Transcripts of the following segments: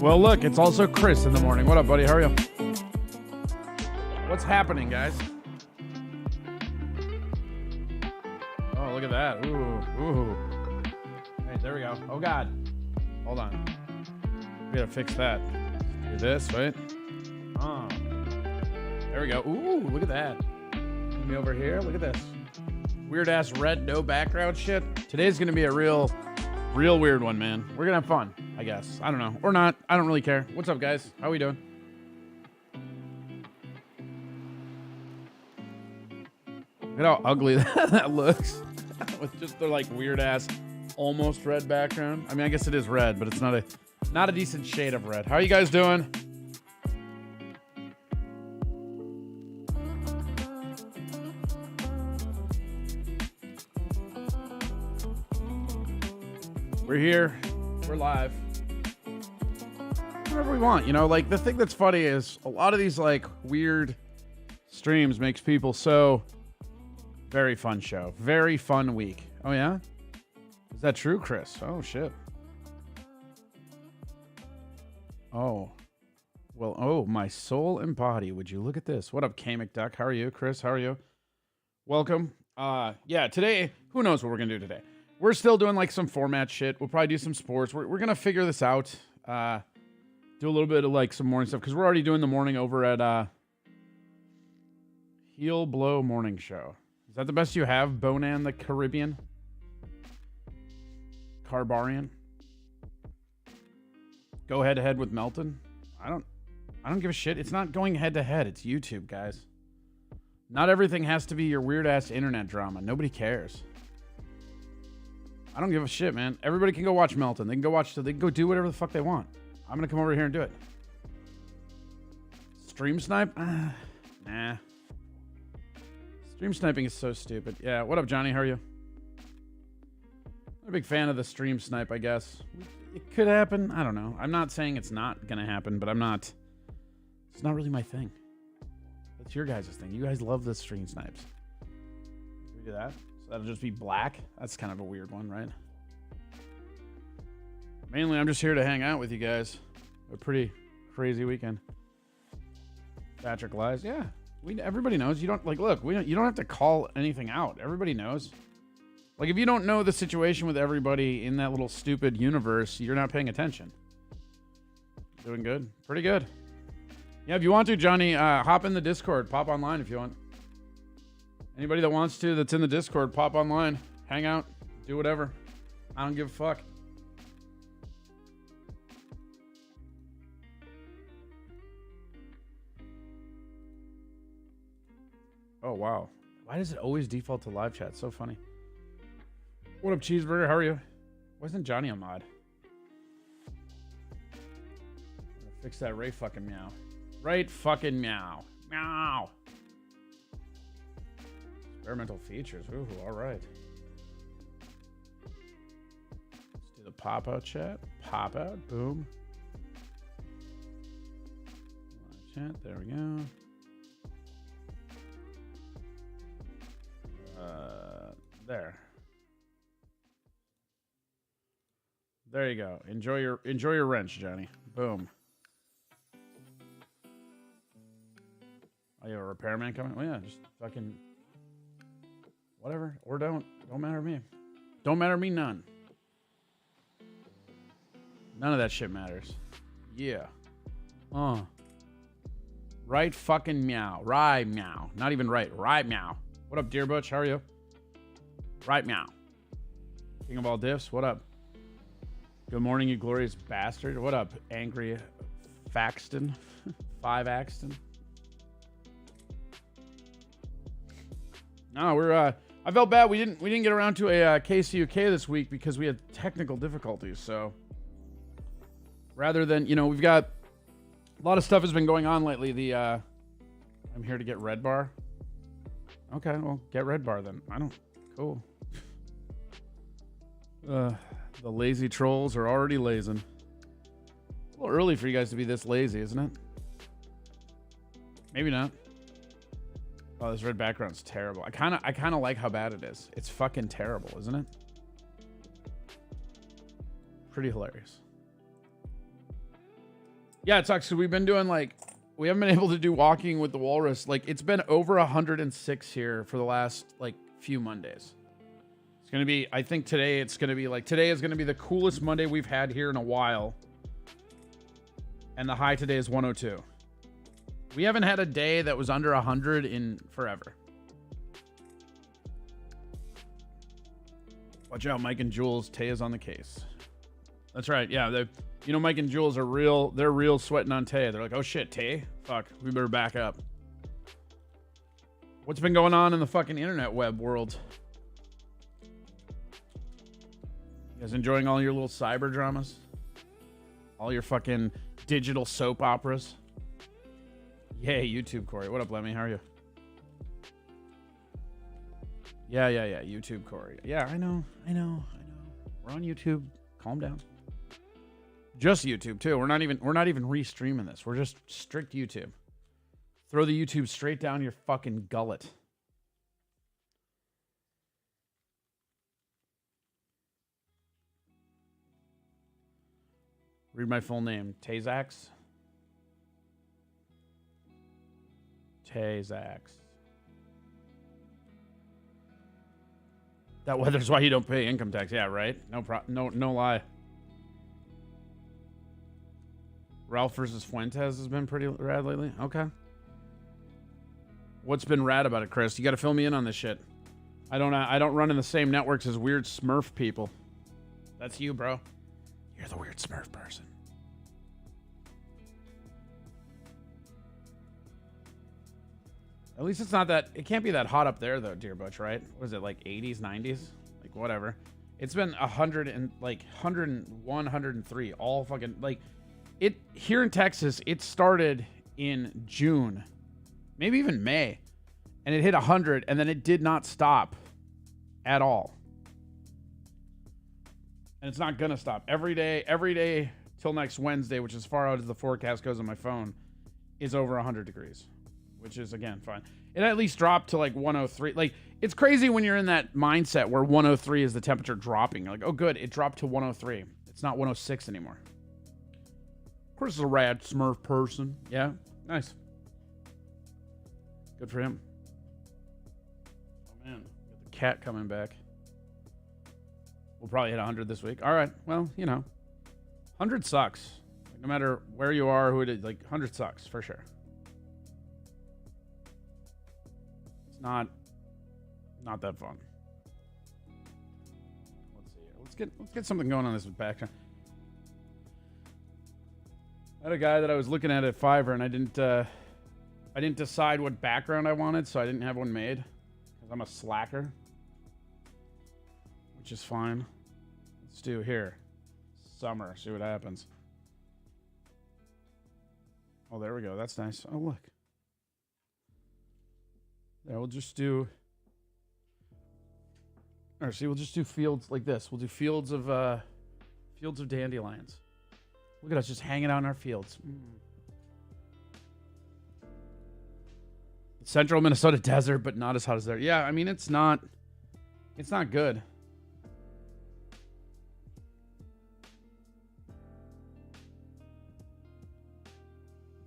Well, look, it's also Chris in the morning. What up, buddy? How are you? What's happening, guys? Oh, look at that. Ooh. Hey, there we go. Oh, God. Hold on. We gotta fix that. Do this, right? Oh. There we go. Ooh, look at that. Me over here. Look at this. Weird ass red, no background shit. Today's gonna be a real weird one, man. We're gonna have fun, I guess. I don't know. Or not. I don't really care. What's up, guys? How we doing? Look at how ugly that looks. With just the like weird ass, almost red background. I mean, I guess it is red, but it's not a decent shade of red. How are you guys doing? We're here. We're live. Whatever we want, you know? Like, the thing that's funny is a lot of these, like, weird streams makes people so... Very fun show. Very fun week. Oh, yeah? Is that true, Chris? Oh, shit. Oh. Well, oh, my soul and body. Would you look at this? What up, K McDuck? How are you? Chris, how are you? Welcome. Yeah, today, who knows what we're going to do today? We're still doing, like, some format shit. We'll probably do some sports. We're going to figure this out. Do a little bit of, like, some morning stuff. Because we're already doing the morning over at Heel Blow Morning Show. Is that the best you have, Bonan the Caribbean? Carbarian? Go head-to-head with Melton? I don't give a shit. It's not going head-to-head. It's YouTube, guys. Not everything has to be your weird-ass internet drama. Nobody cares. I don't give a shit, man. Everybody can go watch Melton. They can go do whatever the fuck they want. I'm gonna come over here and do it. Stream snipe? Nah. Stream sniping is so stupid. Yeah, what up, Johnny? How are you? I'm a big fan of the stream snipe, I guess. It could happen. I don't know. I'm not saying it's not gonna happen, but it's not really my thing. That's your guys' thing. You guys love the stream snipes. Can we do that? So that'll just be black. That's kind of a weird one, right? Mainly, I'm just here to hang out with you guys. A pretty crazy weekend. Patrick lies. Yeah, everybody knows. You don't like. Look, you don't have to call anything out. Everybody knows. Like, if you don't know the situation with everybody in that little stupid universe, you're not paying attention. Doing good. Pretty good. Yeah, if you want to, Johnny, hop in the Discord. Pop online if you want. Anybody that wants to that's in the Discord, pop online. Hang out. Do whatever. I don't give a fuck. Oh, wow. Why does it always default to live chat? So funny. What up, Cheeseburger? How are you? Why isn't Johnny a mod? Fix that Ray fucking meow. Right fucking meow. Meow. Experimental features. Ooh, all right. Let's do the pop-out chat. Pop-out. Boom. Live chat. There we go. There. There you go. Enjoy your wrench, Johnny. Boom. Oh, you have a repairman coming? Oh yeah, just fucking whatever. Or don't matter to me. Don't matter to me none. None of that shit matters. Yeah. Right fucking meow. Right meow. Not even right. Right meow. What up, Dear Butch? How are you? Right meow. King of all diffs. What up? Good morning, you glorious bastard. What up, Angry Faxton? 5 Axton. No, I felt bad we didn't get around to a KCUK this week because we had technical difficulties. So rather than, we've got a lot of stuff has been going on lately. I'm here to get Red Bar. Okay, well, get Red Bar then. Cool. The lazy trolls are already lazing. A little early for you guys to be this lazy, isn't it? Maybe not. Oh, this red background's terrible. I kind of like how bad it is. It's fucking terrible, isn't it? Pretty hilarious. Yeah, it sucks. So we've been doing like, we haven't been able to do walking with the walrus. Like it's been over 106 here for the last like few Mondays. It's going to be, I think today it's going to be like, today is going to be the coolest Monday we've had here in a while. And the high today is 102. We haven't had a day that was under 100 in forever. Watch out, Mike and Jules. Tay is on the case. That's right. Yeah, you know, Mike and Jules are real. They're real sweating on Tay. They're like, oh shit, Tay. Fuck, we better back up. What's been going on in the fucking internet web world? You guys enjoying all your little cyber dramas? All your fucking digital soap operas? Yay, YouTube, Corey. What up, Lemmy? How are you? Yeah. YouTube, Corey. Yeah, I know. We're on YouTube. Calm down. Just YouTube too. We're not even re-streaming this. We're just strict YouTube. Throw the YouTube straight down your fucking gullet. Read my full name. Tazax. That weather's why you don't pay income tax. Yeah, right? No lie. Ralph versus Fuentes has been pretty rad lately. Okay. What's been rad about it, Chris? You got to fill me in on this shit. I don't run in the same networks as weird Smurf people. That's you, bro. You're the weird Smurf person. At least it's not that... It can't be that hot up there, though, Dear Butch, right? What is it, like 80s, 90s? Like, whatever. It's been 100 and, like, 101, 103. All fucking... Like, it... Here in Texas, it started in June. Maybe even May. And it hit 100, and then it did not stop. At all. And it's not gonna stop. Every day, till next Wednesday, which is far out as the forecast goes on my phone, is over 100 degrees. Which is, again, fine. It at least dropped to, like, 103. Like, it's crazy when you're in that mindset where 103 is the temperature dropping. You're like, oh, good, it dropped to 103. It's not 106 anymore. Of course, it's a rad Smurf person. Yeah, nice. Good for him. Oh, man. Got the cat coming back. We'll probably hit 100 this week. All right. Well, you know. 100 sucks. Like, no matter where you are, who it is, like, 100 sucks, for sure. Not that fun. Let's see here. Let's get something going on this background. I had a guy that I was looking at Fiverr, and I didn't decide what background I wanted, so I didn't have one made because I'm a slacker, which is fine. Let's do here summer. See what happens. Oh, there we go. That's nice. Oh, look. Yeah, we'll just do... Or see, we'll just do fields like this. We'll do fields of dandelions. Look at us just hanging out in our fields. Central Minnesota desert, but not as hot as there. Yeah, I mean, it's not good.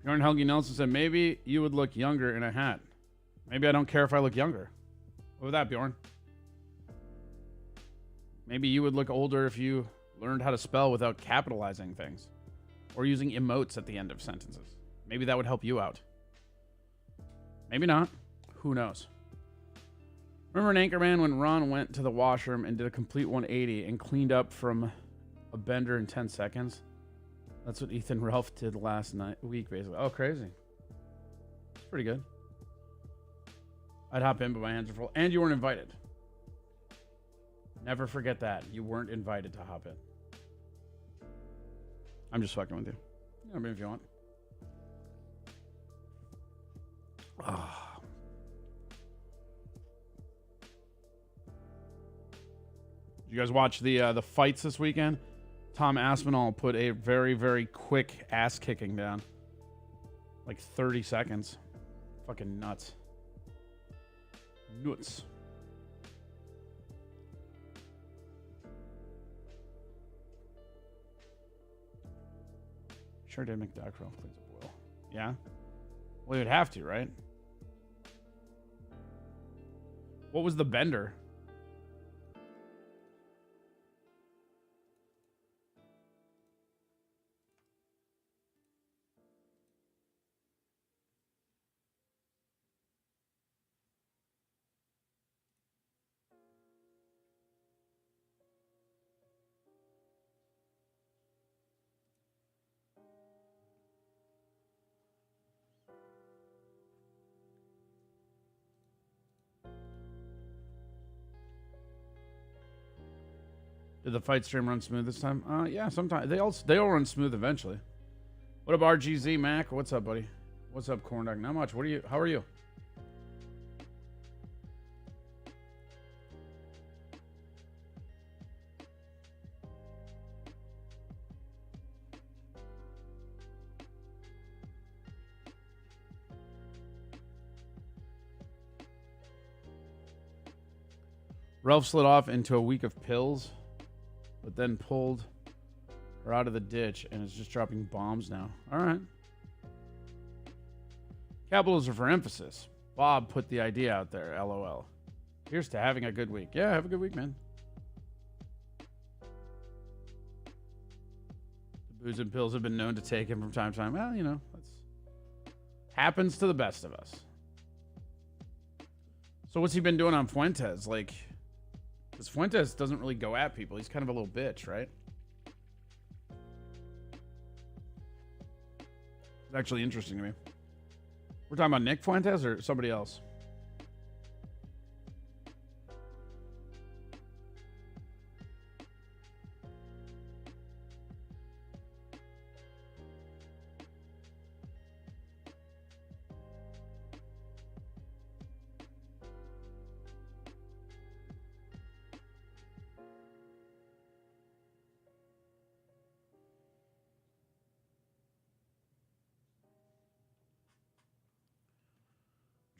Bjorn Helgi Nelson said, maybe you would look younger in a hat. Maybe I don't care if I look younger. What was that, Bjorn? Maybe you would look older if you learned how to spell without capitalizing things. Or using emotes at the end of sentences. Maybe that would help you out. Maybe not. Who knows? Remember in Anchorman when Ron went to the washroom and did a complete 180 and cleaned up from a bender in 10 seconds? That's what Ethan Ralph did last week, basically. Oh, crazy. It's pretty good. I'd hop in, but my hands are full. And you weren't invited. Never forget that. You weren't invited to hop in. I'm just fucking with you. I mean, if you want. Oh. Did you guys watch the fights this weekend? Tom Aspinall put a very, very quick ass kicking down. Like 30 seconds. Fucking nuts. Nuts. Sure did make Doc Ralph cleans up Will. Yeah? Well, he would have to, right? What was the bender? Did the fight stream run smooth this time? Yeah, sometimes they all run smooth eventually. What up, RGZ Mac? What's up, buddy? What's up, Corn Dog? Not much. What are you? How are you? Ralph slid off into a week of pills, but then pulled her out of the ditch and is just dropping bombs now. All right. Capitals are for emphasis. Bob put the idea out there, LOL. Here's to having a good week. Yeah, have a good week, man. The booze and pills have been known to take him from time to time. Well, you know, that's happens to the best of us. So what's he been doing on Fuentes? Like, because Fuentes doesn't really go at people. He's kind of a little bitch, right? It's actually interesting to me. We're talking about Nick Fuentes or somebody else?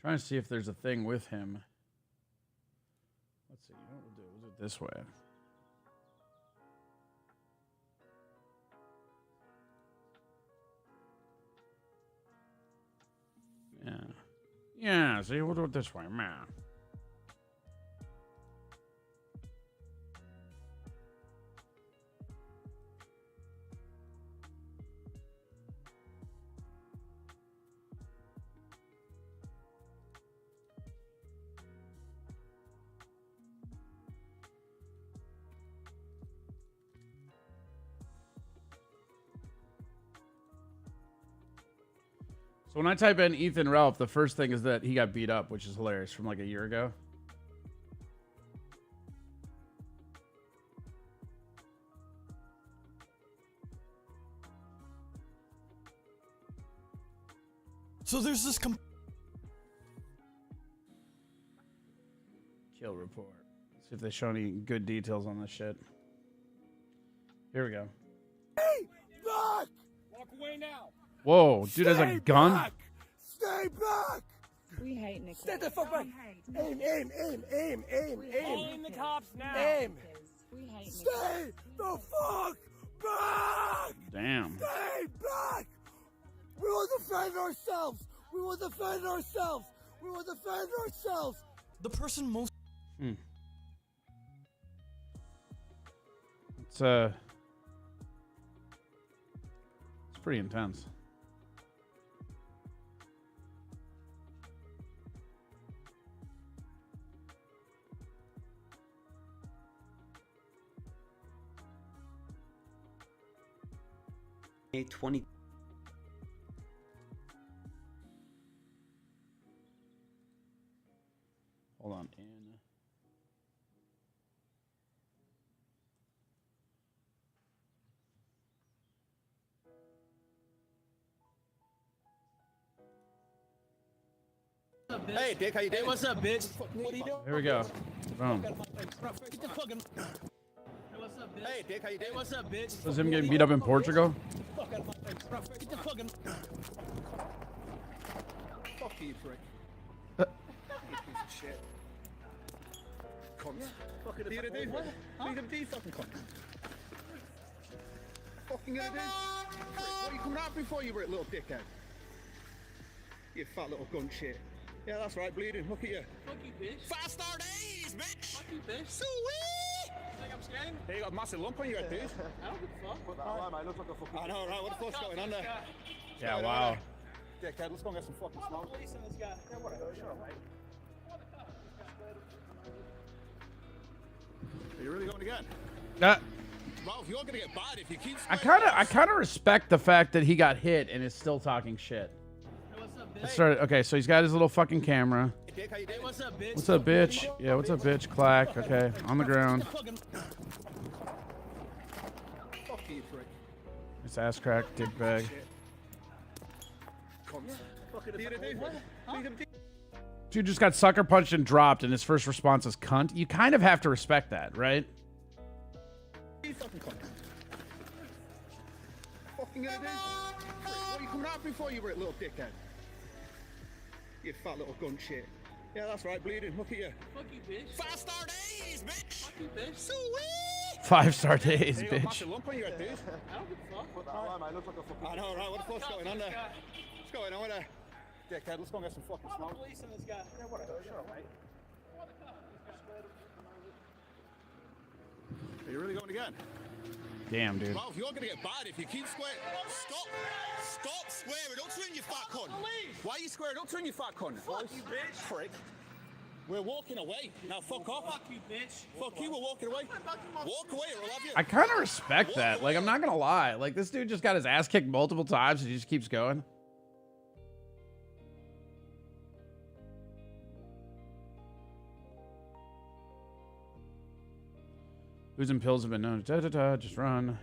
Trying to see if there's a thing with him. Let's see. You know what we'll do? We'll do it this way. Yeah. Yeah, see, we'll do it this way, man. So when I type in Ethan Ralph, the first thing is that he got beat up, which is hilarious, from like a year ago. So there's this Kill report. See if they show any good details on this shit. Here we go. Stay back! Walk away now! Whoa, dude has a gun? Back. Stay back! We hate Nick. Stay the fuck back! Aim, aim, aim, aim, aim, aim! Aim the cops now! Aim! We hate Nick. Stay the fuck back! Damn. Stay back! We will defend ourselves! We will defend ourselves! We will defend ourselves! the person most It's pretty intense. May 20. Hold on. Hey, Dick, how you doing? Hey, what's up, bitch? What are you doing? Here we go. Boom. Get the fucking. Hey, what's up, bitch? Hey, Dick, how you doing? Hey, what's up, bitch? Was him getting beat up in Portugal? Get the fucking. Fuck you, prick. You piece of shit. Cunt. Fucking what? Leave him be, fucking cunt. Fuck fucking gonna do? Prick, what are you coming after me for, you little dickhead? You fat little gun shit. Yeah, that's right, bleeding. Look at you. Fuck you, bitch. Fast days, bitch! Fuck you, bitch. Sweet! Think I'm scared? Hey, you got a massive lump on your head, dude. I don't give a fuck. I know, right? What the fuck's going on there? Yeah, wow. Dickhead, let's go and get some fucking Call the smoke. police on this guy. Yeah, whatever. Sure, mate. Are you really going again? Ralph, you're gonna get bad if you keep I kind of respect the fact that he got hit and is still talking shit. Hey, what's up, bitch? Let's start. Okay, so he's got his little fucking camera. Dick, how you Hey, doing? what's up, bitch? What's up, bitch? Yeah, what's up, bitch? Clack. Okay, on the ground. Fucking Fuck you, prick. It's ass crack, dick bag. Cunt. Fucking a dude. Dude just got sucker punched and dropped, and his first response is cunt. You kind of have to respect that, right? You fucking cunt. Fucking gonna do? Prick, what are you coming after me for, you little dickhead? You fat little gun shit. Yeah, that's right, bleeding. Look at you. fuck you, bitch. Fast days, bitch! Fuck you, bitch. Sweet! 5-star days, Hey, you got a bitch. massive lump on your head, dude. I don't give a fuck. I know, right? What the fuck's going on there? What's going on with there? Dickhead, let's go and get some fucking Call the smoke. police on this guy. Yeah, whatever. Sure, mate. Are you really going again? Damn, dude. Ralph, you're gonna get bad if you keep swearing. Stop swearing up to him, you fat cunt. Why are you swearing up to him, you fat cunt? Fuck you, bitch. Prick. We're walking away. Now fuck off. Fuck you, bitch. Fuck you, we're walking away. Walk away or I'll have you. I kind of respect that. Like, I'm not gonna lie. Like, this dude just got his ass kicked multiple times, and he just keeps going. Booze and pills have been known. Da, da, da, just run.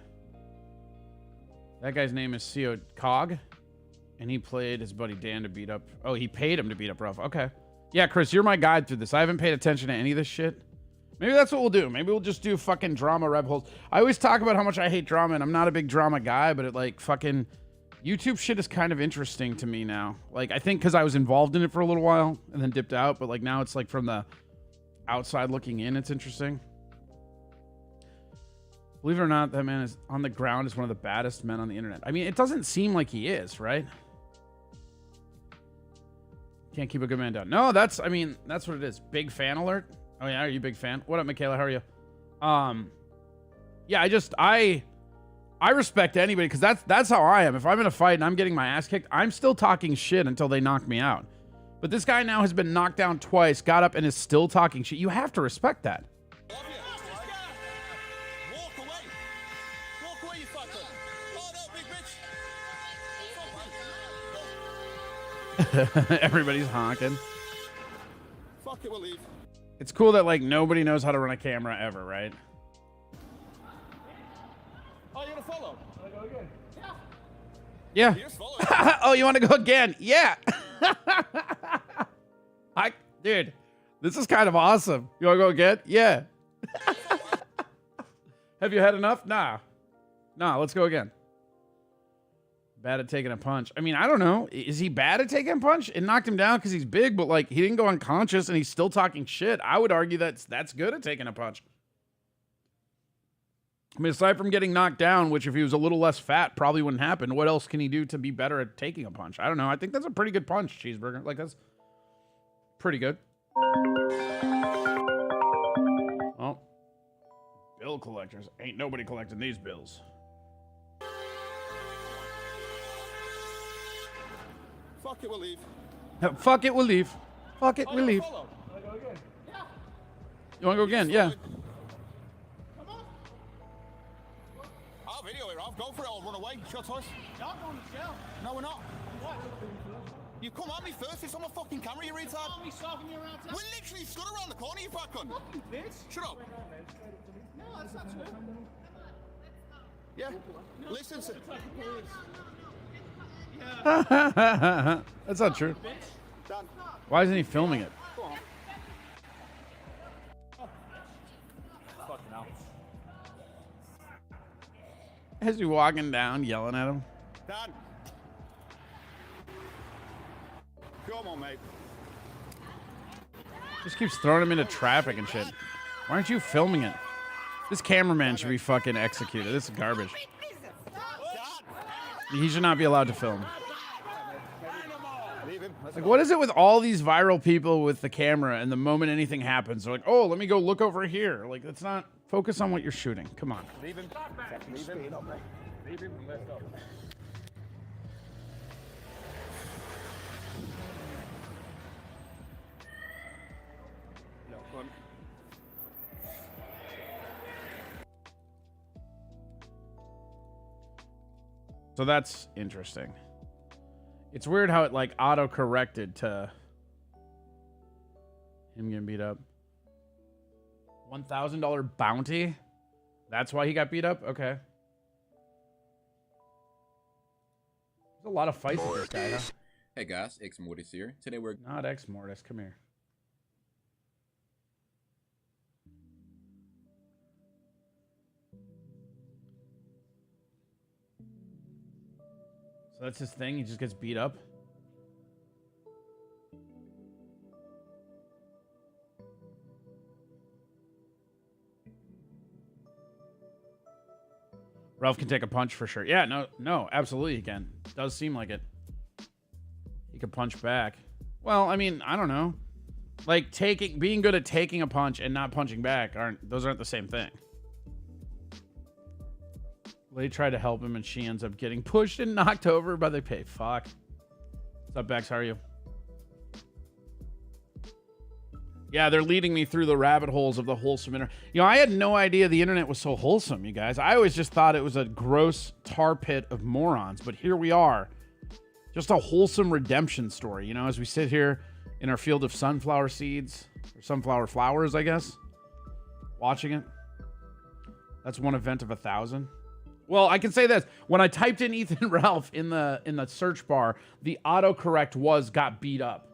That guy's name is CO Cog, and he played his buddy Dan to beat up. Oh, he paid him to beat up Ruff. Okay. Yeah, Chris, you're my guide through this. I haven't paid attention to any of this shit. Maybe that's what we'll do. Maybe we'll just do fucking drama reb holes. I always talk about how much I hate drama, and I'm not a big drama guy, but it like fucking YouTube shit is kind of interesting to me now. Like, I think because I was involved in it for a little while and then dipped out, but like now it's like from the outside looking in, it's interesting. Believe it or not, that man is on the ground is one of the baddest men on the internet. I mean, it doesn't seem like he is, right? Can't keep a good man down. No, that's what it is. Big fan alert. Oh yeah, are you a big fan? What up, Michaela? How are you? Yeah, I respect anybody because that's how I am. If I'm in a fight and I'm getting my ass kicked, I'm still talking shit until they knock me out. But this guy now has been knocked down twice, got up and is still talking shit. You have to respect that. Walk away. Walk away, you fucker. Oh, no, big bitch. Everybody's honking. Fuck it, we'll leave. It's cool that like nobody knows how to run a camera ever, right? Oh, you're gonna follow? Yeah. You just follow. Oh, you want to go again? Yeah. Dude, this is kind of awesome. You want to go again? Yeah. Have you had enough? Nah, let's go again. Bad at taking a punch. I mean, I don't know. Is he bad at taking a punch? It knocked him down because he's big, but like he didn't go unconscious and he's still talking shit. I would argue that's good at taking a punch. I mean, aside from getting knocked down, which if he was a little less fat, probably wouldn't happen. What else can he do to be better at taking a punch? I don't know. I think that's a pretty good punch, Cheeseburger. Like, that's pretty good. Oh. Bill collectors. Ain't nobody collecting these bills. Fuck it, we'll leave. Fuck it, we'll leave. Fuck it, Oh, we'll you're leave. gonna follow? You want to go again? Yeah. I'll video it, Ralph. Go for it or run away. Shut us. Y'all going to jail. No, we're not. What? You come at me first. It's on my fucking camera, you retard. I'll be stalking you around town. We're literally stood around the corner, you fat cunt. Fuck you, bitch. Shut up. No, that's not true. Yeah. Listen to... That's not true. Dan, Why isn't he filming it? go on. Fucking hell. As he walking down, yelling at him. Dan. Come on, mate. Just keeps throwing him into traffic and shit. Why aren't you filming it? This cameraman should be fucking executed. This is garbage. He should not be allowed to film. Leave him. Let's Like, go. what is it with all these viral people with the camera, and the moment anything happens, they're like, oh, let me go look over here. Like, let's not focus on what you're shooting. Come on. Leave him. Leave him. Leave him. Let's go. No, go on. So that's interesting. It's weird how it like auto-corrected to him getting beat up. $1,000 bounty? That's why he got beat up? Okay. There's a lot of fights with this guy, huh? Hey guys, X Mortis here. Today we're Not Ex Mortis. Come here. So that's his thing? He just gets beat up? Ralph can take a punch for sure. Yeah, no, absolutely he can. Does seem like it. He could punch back. Well, I mean, I don't know. Like being good at taking a punch and not punching back aren't the same thing. They try to help him and she ends up getting pushed and knocked over by the pay. Fuck. What's up, Bex? How are you? Yeah, they're leading me through the rabbit holes of the wholesome internet. You know, I had no idea the internet was so wholesome, you guys. I always just thought it was a gross tar pit of morons, but here we are. Just a wholesome redemption story, you know, as we sit here in our field of sunflower seeds, or sunflower flowers, I guess, watching it. That's one event of 1,000. Well, I can say this. When I typed in Ethan Ralph in the search bar, the autocorrect got beat up.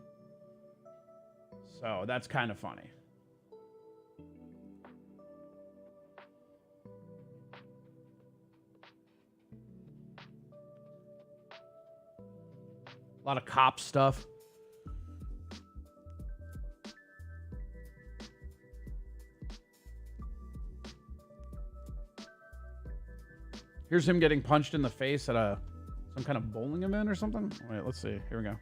So that's kind of funny. A lot of cop stuff. Here's him getting punched in the face at some kind of bowling event or something. Wait, let's see. Here we go.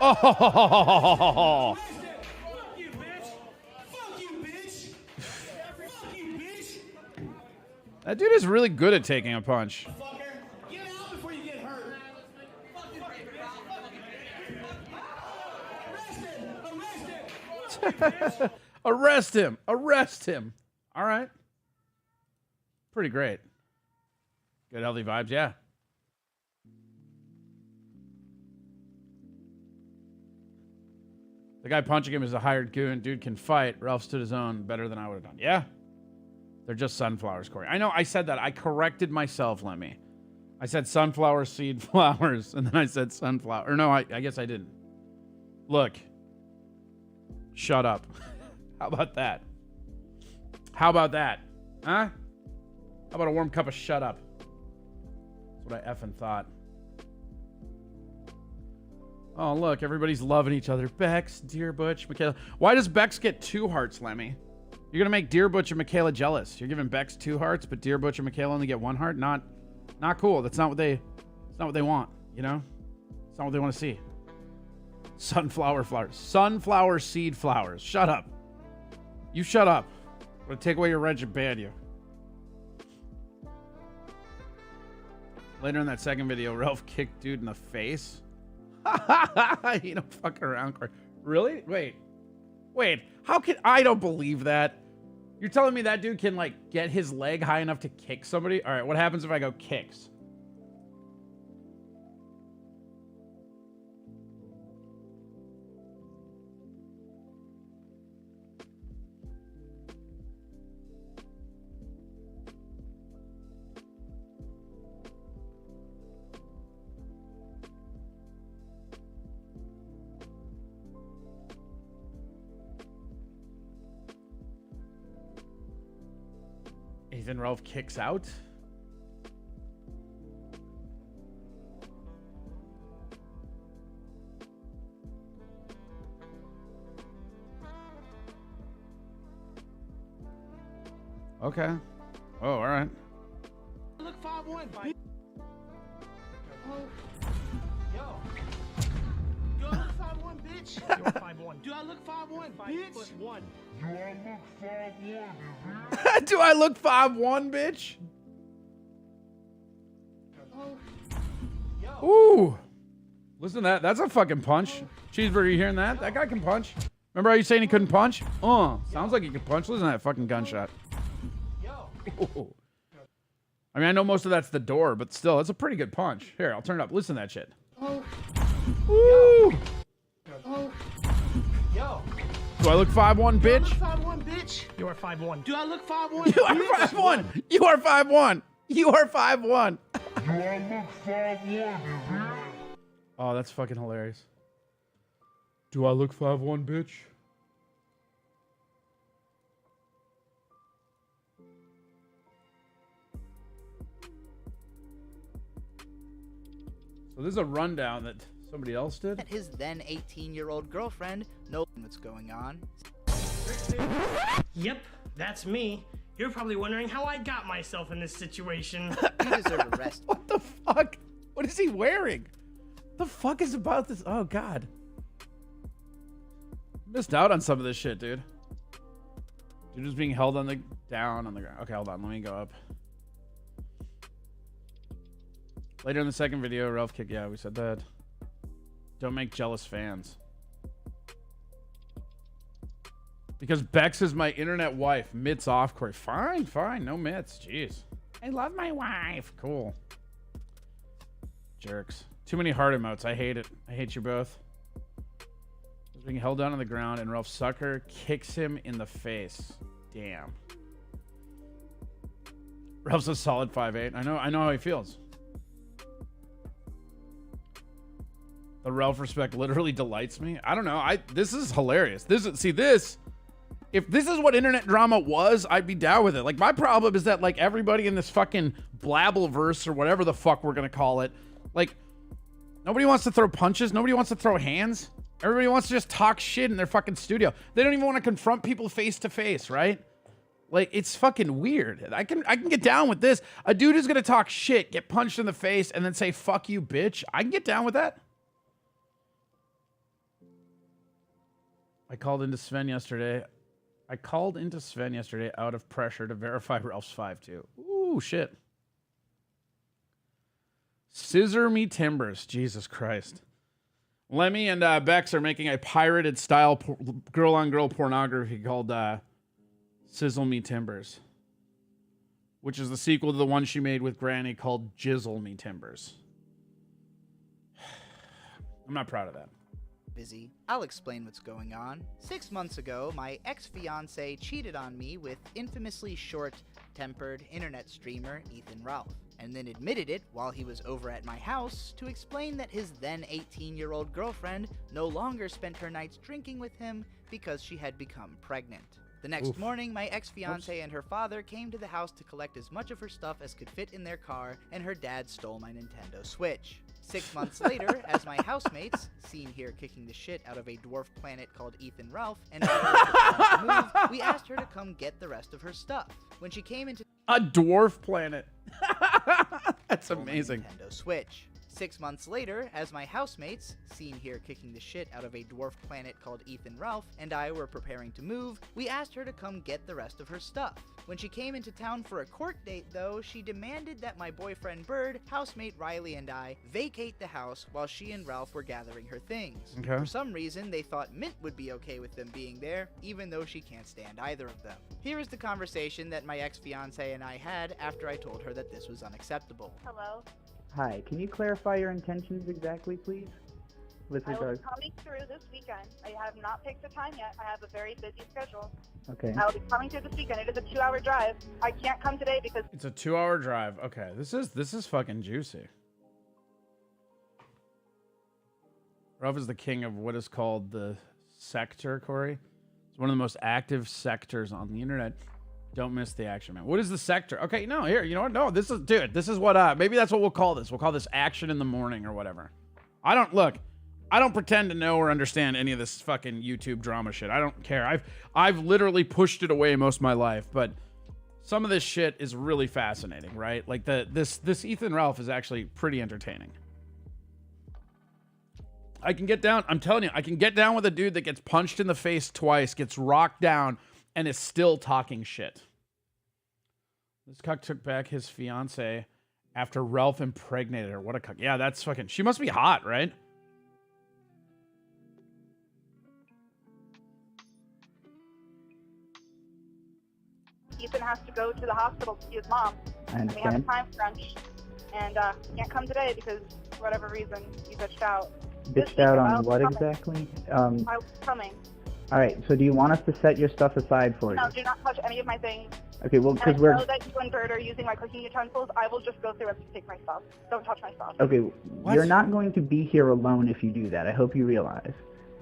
Oh! Fuck you, bitch! Fuck you, bitch! Fuck you, bitch! That dude is really good at taking a punch. Fucker! Get out before you get hurt! Fuck you, Arrest him! Arrest him! Arrest him! All right. Pretty great. Good healthy vibes, yeah. The guy punching him is a hired goon. Dude can fight. Ralph stood his own better than I would have done. Yeah. They're just sunflowers, Corey. I know I said that. I corrected myself, Lemmy. I said sunflower seed flowers, and then I said sunflower. Or no, I guess I didn't. Look. Shut up. How about that? How about that? Huh? How about a warm cup of shut up? That's what I effing thought. Oh, look, everybody's loving each other. Bex, Dear Butch, Michaela. Why does Bex get 2 hearts, Lemmy? You're going to make Dear Butch and Michaela jealous. You're giving Bex 2 hearts, but Dear Butch and Michaela only get 1 heart? Not cool. That's not what they want, you know? It's not what they want to see. Sunflower flowers. Sunflower seed flowers. Shut up. You shut up. I'm going to take away your wrench and ban you. Later in that second video, Ralph kicked dude in the face. You don't fuck around, Corey. Really? Wait. How can I don't believe that? You're telling me that dude can like get his leg high enough to kick somebody? All right, what happens if I go kicks? Ethan Ralph kicks out. Okay. Oh, all right. Look 5'1", bitch. Yo. Do I look 5'1", bitch? You're 5'1". Do I look 5'1", bitch? 5'1". Do I look 5'1", bitch? Ooh. Listen to that. That's a fucking punch. Cheeseburger, you hearing that? That guy can punch. Remember how you saying he couldn't punch? Sounds like he could punch. Listen to that fucking gunshot. Ooh. I mean, I know most of that's the door, but still, it's a pretty good punch. Here, I'll turn it up. Listen to that shit. Ooh. Yo. Do I look 5'1", Do I look bitch? 5'1", bitch? You are 5'1". Do I look 5'1"? You are 5'1". You are 5'1". You are 5'1". Oh, that's fucking hilarious. Do I look 5'1", bitch? So this is a rundown that somebody else did. His then 18-year-old girlfriend knows what's going on. Yep, that's me. You're probably wondering how I got myself in this situation. He deserved arrest. What the fuck? What is he wearing? The fuck is about this? Oh, God. Missed out on some of this shit, dude. Dude was being held on the down on the ground. Okay, hold on. Let me go up. Later in the second video, Ralph kicked. Yeah, we said that. Don't make jealous fans. Because Bex is my internet wife. Mitts off, Corey. Fine, fine. No mitts. Jeez. I love my wife. Cool. Jerks. Too many heart emotes. I hate it. I hate you both. He's being held down on the ground, and Ralph Sucker kicks him in the face. Damn. Ralph's a solid 5'8". I know how he feels. The Ralph respect literally delights me. I don't know. This is hilarious. If this is what internet drama was, I'd be down with it. Like, my problem is that, like, everybody in this fucking Blabbleverse or whatever the fuck we're gonna call it, like, nobody wants to throw punches. Nobody wants to throw hands. Everybody wants to just talk shit in their fucking studio. They don't even want to confront people face to face, right? Like, it's fucking weird. I can get down with this. A dude who's gonna talk shit, get punched in the face, and then say, fuck you, bitch. I can get down with that. I called into Sven yesterday out of pressure to verify Ralph's 5'2". Ooh, shit. Scissor me timbers. Jesus Christ. Lemmy and Bex are making a pirated style girl-on-girl pornography called Sizzle Me Timbers, which is the sequel to the one she made with Granny called Jizzle Me Timbers. I'm not proud of that. Busy. I'll explain what's going on. 6 months ago, my ex-fiance cheated on me with infamously short-tempered internet streamer Ethan Ralph, and then admitted it while he was over at my house to explain that his then 18-year-old girlfriend no longer spent her nights drinking with him because she had become pregnant. The next morning, my ex-fiance and her father came to the house to collect as much of her stuff as could fit in their car, and her dad stole my Nintendo Switch. 6 months later, as my housemates, seen here kicking the shit out of a dwarf planet called Ethan Ralph, and I were to move, we asked her to come get the rest of her stuff. When she came into a dwarf planet. That's amazing. Nintendo Switch. 6 months later, as my housemates, seen here kicking the shit out of a dwarf planet called Ethan Ralph, and I were preparing to move, we asked her to come get the rest of her stuff. When she came into town for a court date, though, she demanded that my boyfriend Bird, housemate Riley, and I vacate the house while she and Ralph were gathering her things. Okay. For some reason, they thought Mint would be okay with them being there, even though she can't stand either of them. Here is the conversation that my ex-fiance and I had after I told her that this was unacceptable. Hello. Hi, can you clarify your intentions exactly, please? With I will regards... be coming through this weekend. I have not picked the time yet. I have a very busy schedule. Okay. I will be coming through this weekend. It is a 2-hour drive. I can't come today because... It's a 2-hour drive. Okay, this is fucking juicy. Ralph is the king of what is called the sector, Corey. It's one of the most active sectors on the internet. Don't miss the action, man. What is the sector? Okay, no, here, you know what? No, this is, dude, this is what, maybe that's what we'll call this. We'll call this action in the morning or whatever. I don't pretend to know or understand any of this fucking YouTube drama shit. I don't care. I've literally pushed it away most of my life, but some of this shit is really fascinating, right? Like this Ethan Ralph is actually pretty entertaining. I can get down, I'm telling you, I can get down with a dude that gets punched in the face twice, gets rocked down, and is still talking shit. This cuck took back his fiance after Ralph impregnated her. What a cuck. Yeah, that's fucking, she must be hot, right? Ethan has to go to the hospital to see his mom. I And we have a understand. time crunch. And can't come today because, for whatever reason, you bitched out. Bitched out on what exactly? I was coming. Alright, so do you want us to set your stuff aside for you? No, do not touch any of my things. Okay, well, And I because we're... know that you and Bird are using my cooking utensils. I will just go through and take my stuff. Don't touch my stuff. Okay, you're not going to be here alone if you do that. I hope you realize.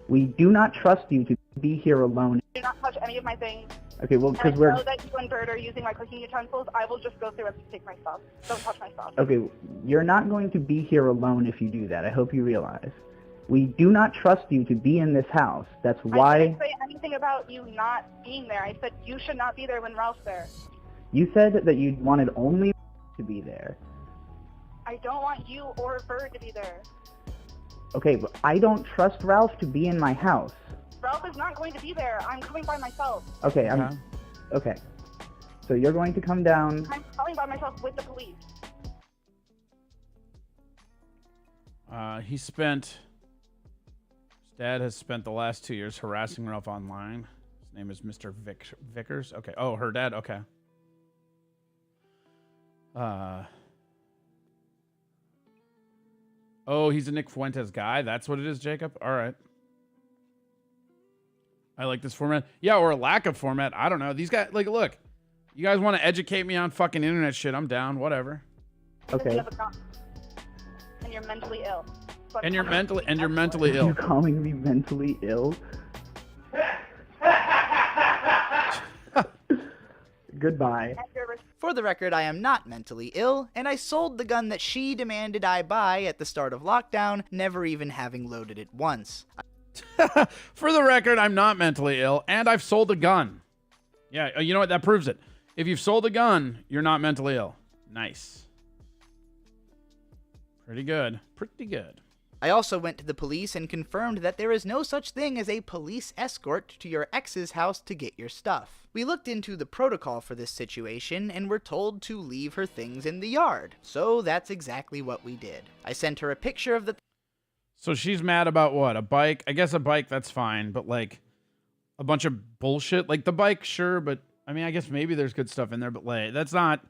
We do not trust you to be here alone. Do not touch any of my things. Okay, well, And I because we're... know that you and Bird are using my cooking utensils. I will just go through and take my stuff. Don't touch my stuff. Okay, you're not going to be here alone if you do that. I hope you realize. We do not trust you to be in this house. That's I why didn't say anything about you not being there. I said you should not be there when Ralph's there. you said that you wanted only to be there. I don't want you or Bird to be there. Okay, but I don't trust Ralph to be in my house. Ralph is not going to be there. I'm coming by myself. Okay, Yeah. Okay. So you're going to come down. I'm coming by myself with the police. His dad has spent the last 2 years harassing Ralph online. His name is Mr. Vickers. Okay. Oh, her dad. Okay. Oh, he's a Nick Fuentes guy. That's what it is, Jacob. All right. I like this format. Yeah, or a lack of format. I don't know. These guys, like, look. You guys want to educate me on fucking internet shit? I'm down. Whatever. Because you Okay. have a gun. And you're mentally ill. So I'm And you're coming mentally You're ill. calling me mentally ill? Goodbye. And you're For the record, I am not mentally ill, and I sold the gun that she demanded I buy at the start of lockdown, never even having loaded it once. For the record, I'm not mentally ill, and I've sold a gun. Yeah, you know what? That proves it. If you've sold a gun, you're not mentally ill. Nice. Pretty good. Pretty good. I also went to the police and confirmed that there is no such thing as a police escort to your ex's house to get your stuff. We looked into the protocol for this situation and were told to leave her things in the yard. So that's exactly what we did. I sent her a picture of the So she's mad about what? A bike? I guess a bike, that's fine, but like a bunch of bullshit. Like the bike, sure, but I mean, I guess maybe there's good stuff in there, but like, that's not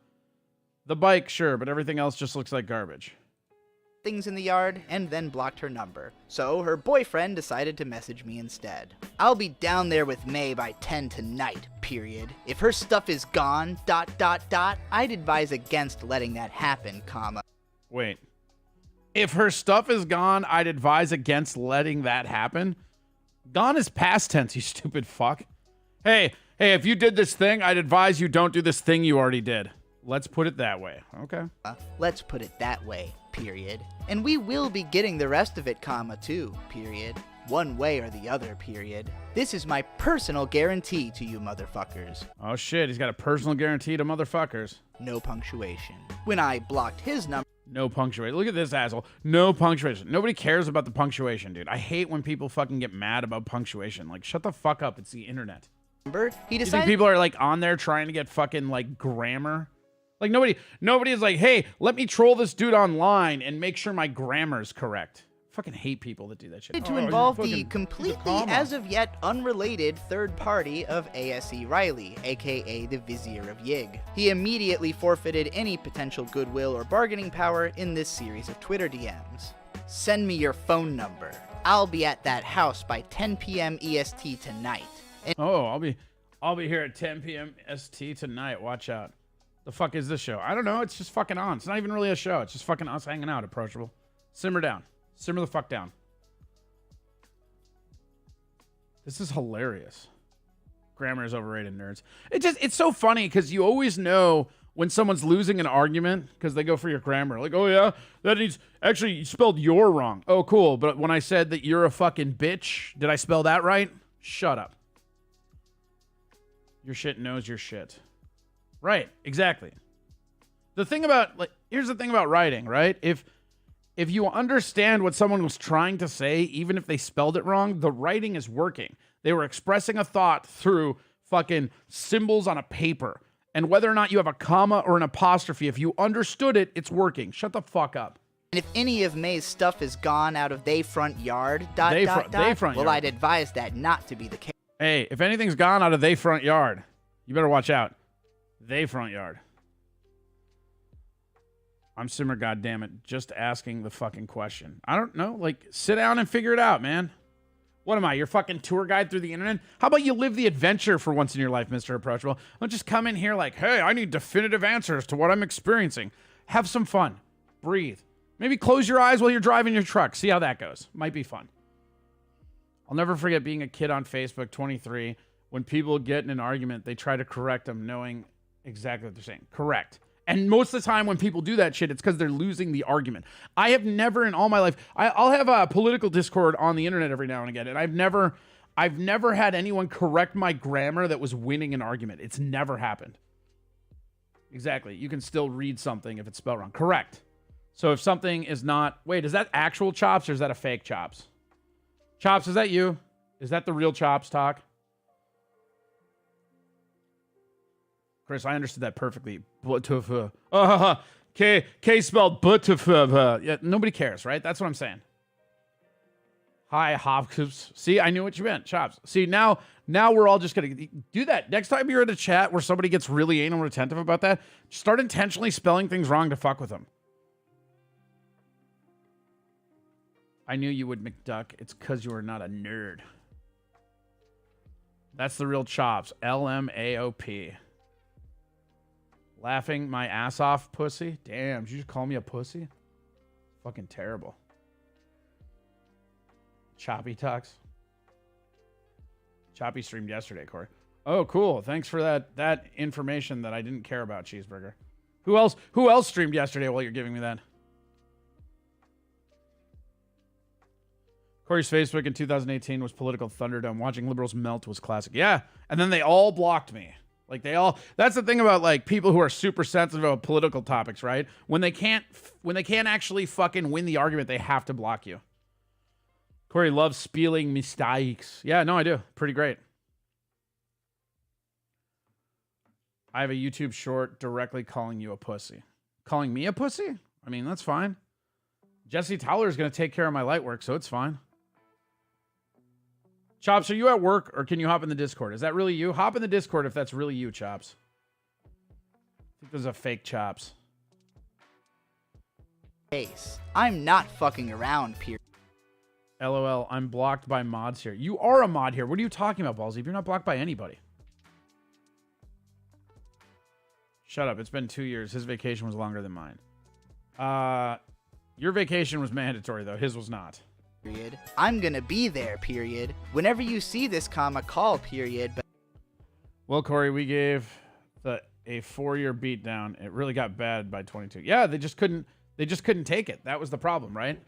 the bike, sure, but everything else just looks like garbage. things in the yard and then blocked her number. So her boyfriend decided to message me instead. I'll be down there with May by 10 tonight, period. If her stuff is gone, ... I'd advise against letting that happen, comma. Wait. If her stuff is gone, I'd advise against letting that happen? Gone is past tense, you stupid fuck. Hey, if you did this thing, I'd advise you don't do this thing you already did. Let's put it that way. Okay. Let's put it that way, period. And we will be getting the rest of it, comma, too, period. One way or the other, period. This is my personal guarantee to you motherfuckers. Oh shit, he's got a personal guarantee to motherfuckers. No punctuation. When I blocked his number, No punctuation. Look at this asshole. No punctuation. Nobody cares about the punctuation, dude. I hate when people fucking get mad about punctuation. Like, shut the fuck up. It's the internet. he You think decided people are like on there trying to get fucking like grammar? Like nobody is like, hey, let me troll this dude online and make sure my grammar is correct. Fucking hate people that do that shit. to Oh, involve you're the fucking- completely comma. as of yet unrelated third party of ASE Riley, aka the Vizier of Yig. He immediately forfeited any potential goodwill or bargaining power in this series of Twitter DMs. Send me your phone number. I'll be at that house by 10 p.m. EST tonight. And Oh, I'll be here at 10 p.m. ST tonight. Watch out. The fuck is this show? I don't know. It's just fucking on. It's not even really a show. It's just fucking us hanging out. Approachable. Simmer down. Simmer the fuck down. This is hilarious. Grammar is overrated, nerds. It's so funny because you always know when someone's losing an argument because they go for your grammar. Like, oh yeah, that needs, actually you spelled "you're" wrong. Oh, cool. But when I said that you're a fucking bitch, did I spell that right? Shut up. Your shit knows your shit. Right, exactly. The thing about, like, here's the thing about writing, right? If you understand what someone was trying to say, even if they spelled it wrong, the writing is working. They were expressing a thought through fucking symbols on a paper. And whether or not you have a comma or an apostrophe, if you understood it, it's working. Shut the fuck up. And if any of May's stuff is gone out of they front yard, They front well, yard. I'd advise that not to be the case. Hey, if anything's gone out of they front yard, you better watch out. They front yard. I'm Simmer, goddammit, just asking the fucking question. I don't know. Like, sit down and figure it out, man. What am I, your fucking tour guide through the internet? How about you live the adventure for once in your life, Mr. Approachable? Don't just come in here like, hey, I need definitive answers to what I'm experiencing. Have some fun. Breathe. Maybe close your eyes while you're driving your truck. See how that goes. Might be fun. I'll never forget being a kid on Facebook, 23, when people get in an argument, they try to correct them knowing exactly what they're saying. Correct. And most of the time when people do that shit, it's because they're losing the argument. I have never in all my life, I'll have a political discord on the internet every now and again, and I've never had anyone correct my grammar that was winning an argument. It's never happened. Exactly. You can still read something if it's spelled wrong. Correct. So if something is not, wait, is that actual Chops or is that a fake Chops? Chops, is that you? Is that the real Chops talk? Chris, I understood that perfectly. K spelled butterf. Yeah, nobody cares, right? That's what I'm saying. Hi, Hopkins. See, I knew what you meant. Chops. See, now we're all just going to do that. Next time you're in a chat where somebody gets really anal retentive about that, start intentionally spelling things wrong to fuck with them. I knew you would, McDuck. It's because you are not a nerd. That's the real Chops. LMAOP. Laughing my ass off, pussy. Damn, did you just call me a pussy? Fucking terrible. Choppy talks. Choppy streamed yesterday, Corey. Oh, cool. Thanks for that information that I didn't care about, Cheeseburger. Who else streamed yesterday while you're giving me that? Corey's Facebook in 2018 was political thunderdome. Watching liberals melt was classic. Yeah, and then they all blocked me. Like that's the thing about like people who are super sensitive about political topics, right? When they can't actually fucking win the argument, they have to block you. Corey loves spieling mistakes. Yeah, no, I do. Pretty great. I have a YouTube short directly calling you a pussy. Calling me a pussy? I mean, that's fine. Jesse Towler is going to take care of my light work, so it's fine. Chops, are you at work or can you hop in the Discord? Is that really you? Hop in the Discord if that's really you, Chops. I think there's a fake Chops. Case. I'm not fucking around, period. LOL, I'm blocked by mods here. You are a mod here. What are you talking about, Ballsy? You're not blocked by anybody. Shut up. It's been 2 years. His vacation was longer than mine. Your vacation was mandatory, though. His was not. Period. I'm gonna be there, period. Whenever you see this comma, call, period. But well, Corey, we gave a 4-year beatdown. It really got bad by 22. Yeah, they just couldn't take it. That was the problem, right?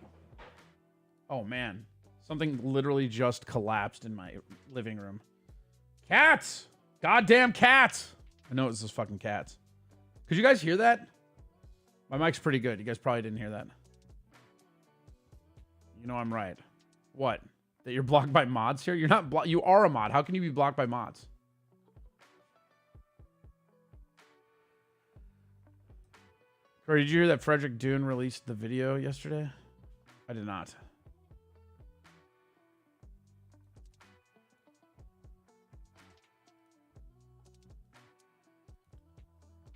Oh man. Something literally just collapsed in my living room. Cats! Goddamn cats! I know it was those fucking cats. Could you guys hear that? My mic's pretty good. You guys probably didn't hear that. You know I'm right. What? That you're blocked by mods here? You're not you are a mod. How can you be blocked by mods? Corey, did you hear that Frederick Dune released the video yesterday? I did not.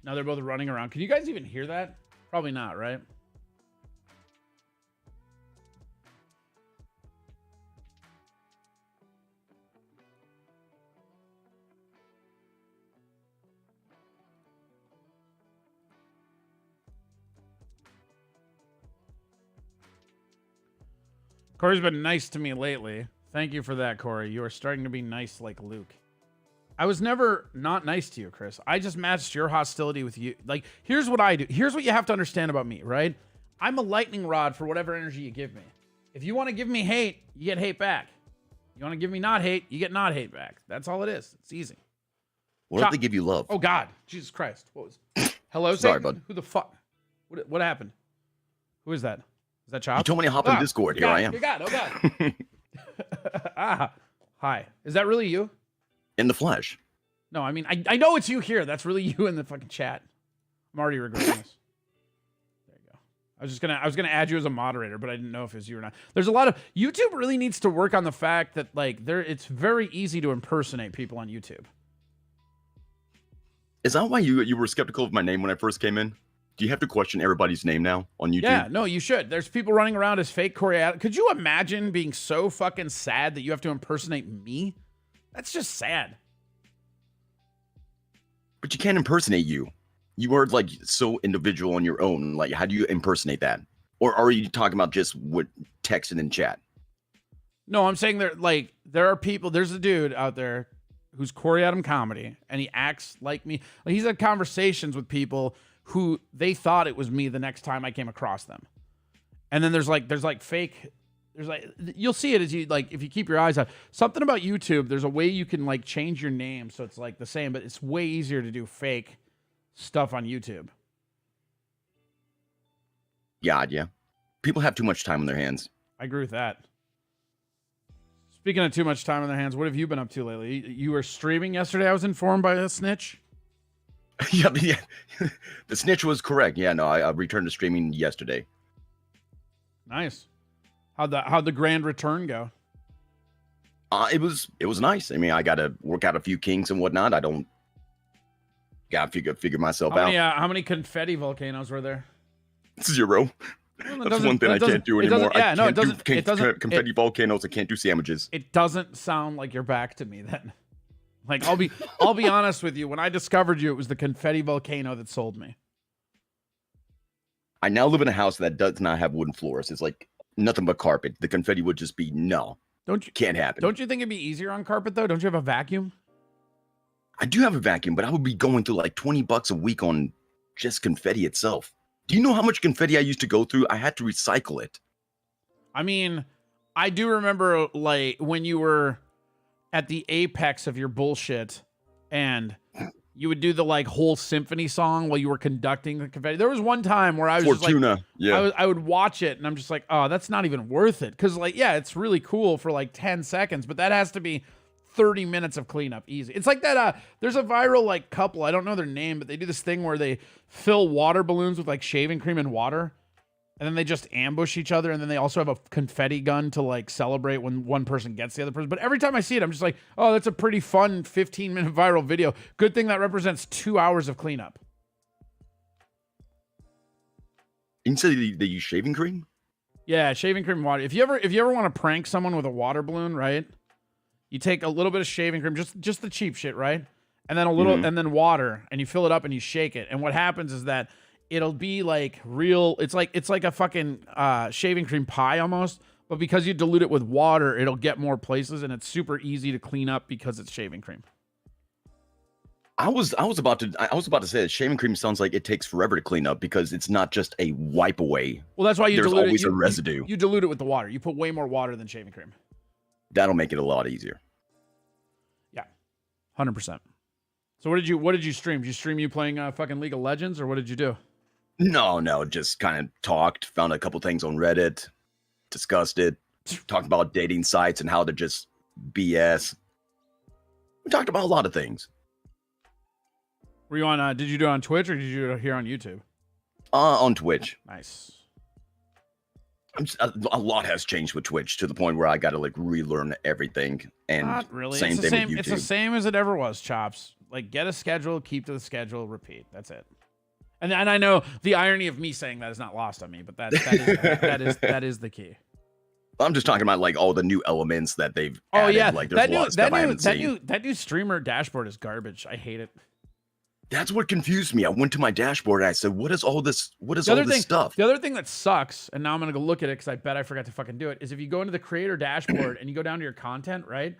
Now they're both running around. Can you guys even hear that? Probably not, right? Corey's been nice to me lately. Thank you for that, Corey. You are starting to be nice like Luke. I was never not nice to you, Chris. I just matched your hostility with you. Like, here's what I do. Here's what you have to understand about me, right? I'm a lightning rod for whatever energy you give me. If you want to give me hate, you get hate back. You want to give me not hate, you get not hate back. That's all it is. It's easy. What if they give you love? Oh God, Jesus Christ! What was? Hello, Sorry, Satan? bud. Who the fuck? What happened? Who is that? Is that Chop? You told me to hop in Discord. Here I am. You got. Oh God. Hi. Is that really you? In the flesh. No, I mean I know it's you here. That's really you in the fucking chat. I'm already regretting this. There you go. I was gonna add you as a moderator, but I didn't know if it was you or not. There's a lot of YouTube really needs to work on the fact that like it's very easy to impersonate people on YouTube. Is that why you were skeptical of my name when I first came in? Do you have to question everybody's name now on YouTube? Yeah, no, you should. There's people running around as fake Corey Adams. Could you imagine being so fucking sad that you have to impersonate me? That's just sad. But you can't impersonate you. You are like so individual on your own. Like, how do you impersonate that? Or are you talking about just what texting in chat? No, I'm saying there are people. There's a dude out there who's Corey Adam Comedy, and he acts like me. Like, he's had conversations with people who they thought it was me the next time I came across them. And then there's fake. There's like, you'll see it as you like, if you keep your eyes out. Something about YouTube, there's a way you can like change your name so it's like the same, but it's way easier to do fake stuff on YouTube. God, yeah. People have too much time on their hands. I agree with that. Speaking of too much time on their hands, what have you been up to lately? You were streaming yesterday, I was informed by a snitch. Yeah. The snitch was correct. Yeah, no, I returned to streaming yesterday. Nice. How'd the grand return go? It was nice. I mean, I got to work out a few kinks and whatnot. I don't got to figure myself out. How many confetti volcanoes were there? 0. That's one thing I can't do anymore. Yeah, no, it doesn't. doesn't. Confetti volcanoes. I can't do sandwiches. It doesn't sound like you're back to me then. Like, I'll be honest with you. When I discovered you, it was the confetti volcano that sold me. I now live in a house that does not have wooden floors. It's like nothing but carpet. The confetti would just be can't happen. Don't you think it'd be easier on carpet though? Don't you have a vacuum? I do have a vacuum, but I would be going through like $20 a week on just confetti itself. Do you know how much confetti I used to go through? I had to recycle it. I mean, I do remember like when you were at the apex of your bullshit and you would do the like whole symphony song while you were conducting the confetti. There was one time where I was Fortuna, just like, I would watch it and I'm just like, oh, that's not even worth it. Cause like, yeah, it's really cool for like 10 seconds, but that has to be 30 minutes of cleanup easy. It's like that. There's a viral like couple, I don't know their name, but they do this thing where they fill water balloons with like shaving cream and water. And then they just ambush each other. And then they also have a confetti gun to like celebrate when one person gets the other person. But every time I see it, I'm just like, oh, that's a pretty fun 15-minute viral video. Good thing that represents 2 hours of cleanup. You said they use shaving cream? Yeah, shaving cream and water. If you ever want to prank someone with a water balloon, right? You take a little bit of shaving cream, just the cheap shit, right? And then a little, and then water, and you fill it up and you shake it. And what happens is that it'll be like real. It's like a fucking shaving cream pie almost, but because you dilute it with water, it'll get more places, and it's super easy to clean up because it's shaving cream. I was about to say that shaving cream sounds like it takes forever to clean up because it's not just a wipe away. Well, that's why you There's dilute always it. a residue. You dilute it with the water. You put way more water than shaving cream. That'll make it a lot easier. Yeah, 100%. So what did you stream? Did you stream you playing fucking League of Legends, or what did you do? No, just kind of talked, found a couple things on Reddit, discussed it, talked about dating sites and how to just BS. We talked about a lot of things. Were you on? Did you do it on Twitch or did you do it here on YouTube? On Twitch. Nice. A lot has changed with Twitch to the point where I got to like relearn everything. And not really. Same it's the thing same. with YouTube. It's the same as it ever was. Chops. Like, get a schedule, keep to the schedule, repeat. That's it. And I know the irony of me saying that is not lost on me, but that is the key. I'm just talking about like all the new elements that they've added. added. Yeah, like there's a lot of stuff I haven't seen. That new streamer dashboard is garbage. I hate it. That's what confused me. I went to my dashboard and I said, what is all this? What is all this stuff? The other thing that sucks, and now I'm going to go look at it because I bet I forgot to fucking do it, is if you go into the creator dashboard and you go down to your content, right?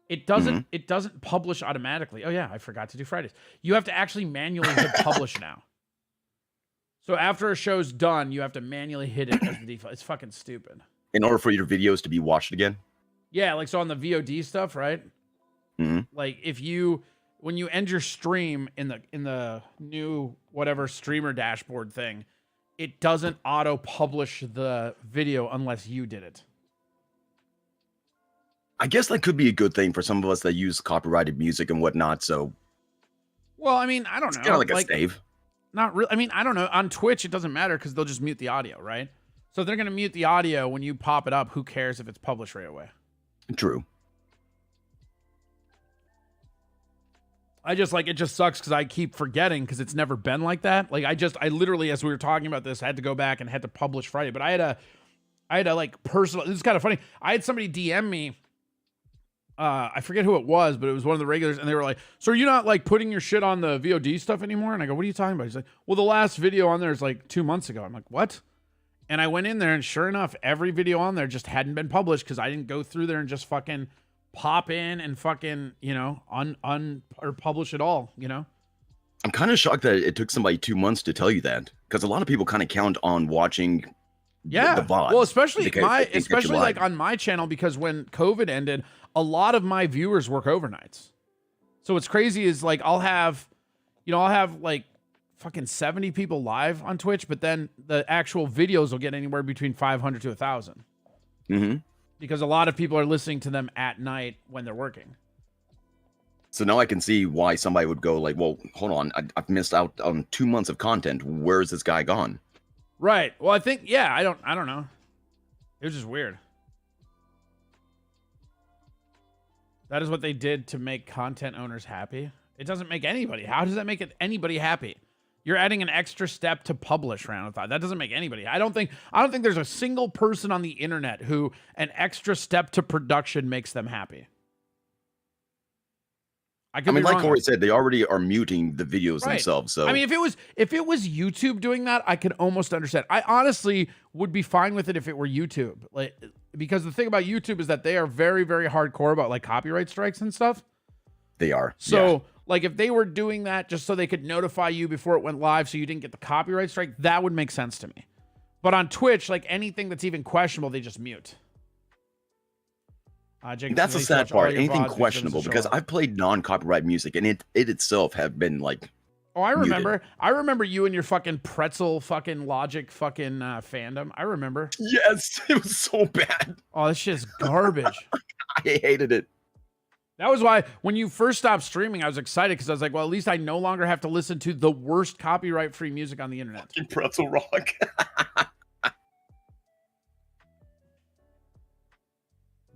It doesn't publish automatically. Oh yeah, I forgot to do Fridays. You have to actually manually hit publish now. So after a show's done, you have to manually hit it as the default. It's fucking stupid. In order for your videos to be watched again? Yeah, like so on the VOD stuff, right? Mm-hmm. Like if you when you end your stream in the new whatever streamer dashboard thing, it doesn't auto publish the video unless you did it. I guess that could be a good thing for some of us that use copyrighted music and whatnot. So, well, I mean, I don't know. Kind of like a save. Not really. I mean, I don't know. On Twitch, it doesn't matter because they'll just mute the audio, right? So if they're going to mute the audio when you pop it up, who cares if it's published right away? True. I just like, it just sucks because I keep forgetting because it's never been like that. Like I literally, as we were talking about this, I had to go back and had to publish Friday, but I had a like personal, this is kind of funny. I had somebody DM me. I forget who it was, but it was one of the regulars, and they were like, so are you not like putting your shit on the VOD stuff anymore? And I go, what are you talking about? He's like, well, the last video on there is like 2 months ago. I'm like, what? And I went in there, and sure enough, every video on there just hadn't been published because I didn't go through there and just fucking pop in and fucking, you know, or publish it all, you know? I'm kind of shocked that it took somebody 2 months to tell you that, because a lot of people kind of count on watching the VOD. Well, especially like on my channel, because when COVID ended, a lot of my viewers work overnights. So what's crazy is like I'll have like fucking 70 people live on Twitch, but then the actual videos will get anywhere between 500 to 1,000. Mm-hmm. Because a lot of people are listening to them at night when they're working. So now I can see why somebody would go like, well, hold on, I've missed out on 2 months of content. Where's this guy gone? Right. Well, I think, yeah, I don't know. It was just weird. That is what they did to make content owners happy. It doesn't make anybody. How does that make anybody happy? You're adding an extra step to publish Round of Thought. That doesn't make anybody. I don't think there's a single person on the internet who an extra step to production makes them happy. I mean, like Corey said, they already are muting the videos themselves. So I mean, if it was YouTube doing that, I could almost understand. I honestly would be fine with it if it were YouTube, like, because the thing about YouTube is that they are very, very hardcore about like copyright strikes and stuff. They are. So like if they were doing that just so they could notify you before it went live, so you didn't get the copyright strike, that would make sense to me. But on Twitch, like anything that's even questionable, they just mute. That's the sad part. Anything questionable, because I've played non-copyright music, and it itself have been like. Oh, I remember. Muted. I remember you and your fucking pretzel fucking Logic fucking fandom. I remember. Yes, it was so bad. Oh, this shit's garbage. I hated it. That was why when you first stopped streaming, I was excited because I was like, well, at least I no longer have to listen to the worst copyright-free music on the internet. Fucking pretzel rock.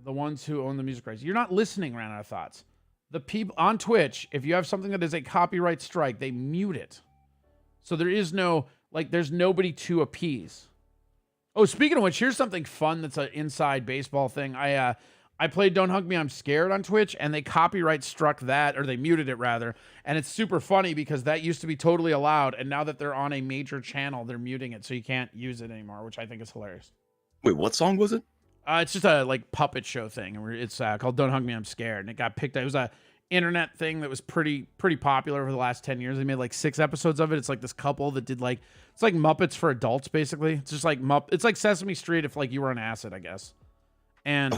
The ones who own the music rights. You're not listening, Ran Out of Thoughts. The people on Twitch, if you have something that is a copyright strike, they mute it. So there is no, like, there's nobody to appease. Oh, speaking of which, here's something fun that's an inside baseball thing. I played Don't Hug Me, I'm Scared on Twitch, and they copyright struck that, or they muted it rather. And it's super funny because that used to be totally allowed, and now that they're on a major channel, they're muting it so you can't use it anymore, which I think is hilarious. Wait, what song was it? It's just a like puppet show thing. It's called Don't Hug Me, I'm Scared. And it got picked up. It was a internet thing that was pretty popular over the last 10 years. They made like 6 episodes of it. It's like this couple that did like, it's like Muppets for adults, basically. It's just like it's like Sesame Street if like you were on acid, I guess. And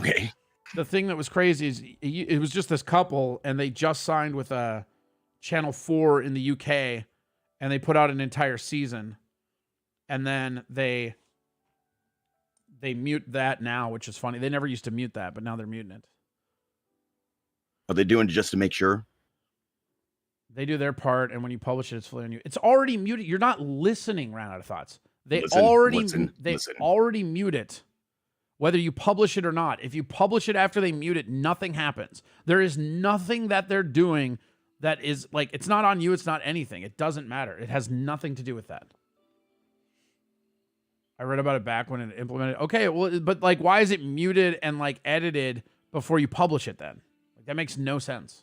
the thing that was crazy is it was just this couple, and they just signed with Channel 4 in the UK, and they put out an entire season. And then they mute that now, which is funny. They never used to mute that, but now they're muting it. Are they doing it just to make sure? They do their part, and when you publish it, it's fully on you. It's already muted. You're not listening, Ran Out of Thoughts. They already mute it, whether you publish it or not. If you publish it after they mute it, nothing happens. There is nothing that they're doing that is like, it's not on you. It's not anything. It doesn't matter. It has nothing to do with that. I read about it back when it implemented. Okay, well, but like, why is it muted and like edited before you publish it then? Like, that makes no sense.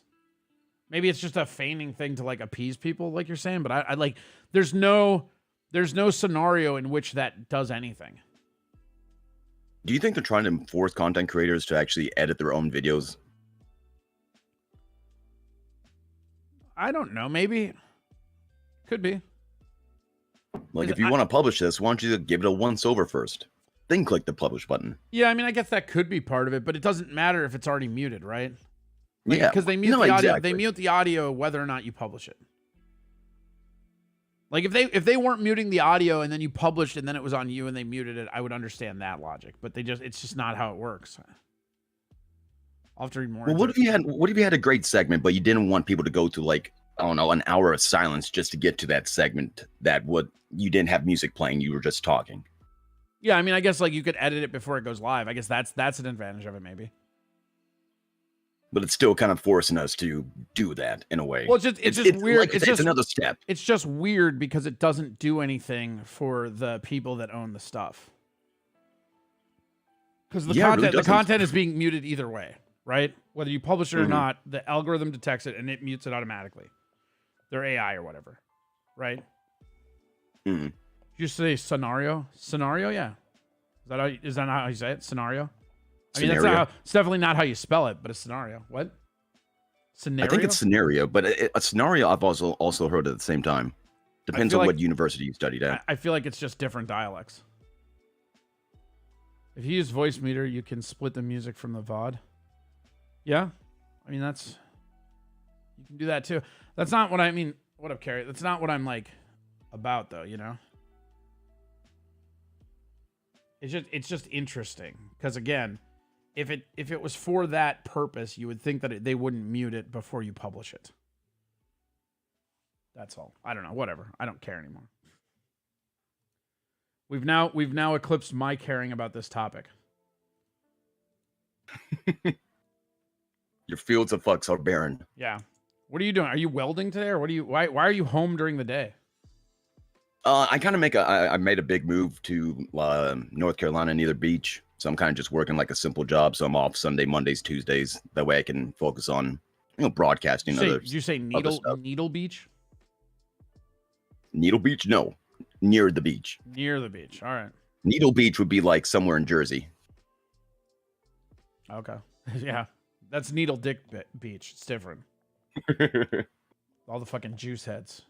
Maybe it's just a feigning thing to like appease people, like you're saying. But I like, there's no scenario in which that does anything. Do you think they're trying to force content creators to actually edit their own videos? I don't know. Maybe. Could be. Like, if you want to publish this, why don't you give it a once over first? Then click the publish button. Yeah, I mean, I guess that could be part of it, but it doesn't matter if it's already muted, right? Like, Yeah, because they mute no, the audio. exactly. They mute the audio whether or not you publish it. Like if they weren't muting the audio and then you published and then it was on you and they muted it, I would understand that logic. But it's just not how it works. I'll have to read more. Well, what if you had a great segment, but you didn't want people to go to like, I don't know, an hour of silence just to get to that segment you didn't have music playing, you were just talking. Yeah, I mean, I guess like you could edit it before it goes live. I guess that's an advantage of it, maybe. But it's still kind of forcing us to do that in a way. Well, it's just weird. Like, it's another step. It's just weird because it doesn't do anything for the people that own the stuff. Because the content is being muted either way, right? Whether you publish it or not, the algorithm detects it and it mutes it automatically. Their AI or whatever, right? Mm-hmm. You say scenario? Scenario, yeah. Is that not how you say it? Scenario? I mean, it's definitely not how you spell it, but a scenario. What? Scenario? I think it's scenario, but a scenario I've also heard at the same time. Depends on what university you studied at. I feel like it's just different dialects. If you use voice meter, you can split the music from the VOD. Yeah? I mean, you can do that too. That's not what I mean. What up, Carrie? That's not what I'm like about though, you know? It's just interesting. Because again, if it was for that purpose, you would think that they wouldn't mute it before you publish it. That's all. I don't know. Whatever. I don't care anymore. We've now eclipsed my caring about this topic. Your fields of fucks are barren. Yeah. What are you doing? Are you welding today, or why are you home during the day? I kind of I made a big move to North Carolina near the beach. So I'm kind of just working like a simple job. So I'm off Sunday, Mondays, Tuesdays. That way I can focus on, broadcasting. Did you say Needle Beach? Needle Beach? No, near the beach. Near the beach. All right. Needle Beach would be like somewhere in Jersey. Okay. Yeah. That's Needle Dick Beach. It's different. All the fucking juice heads.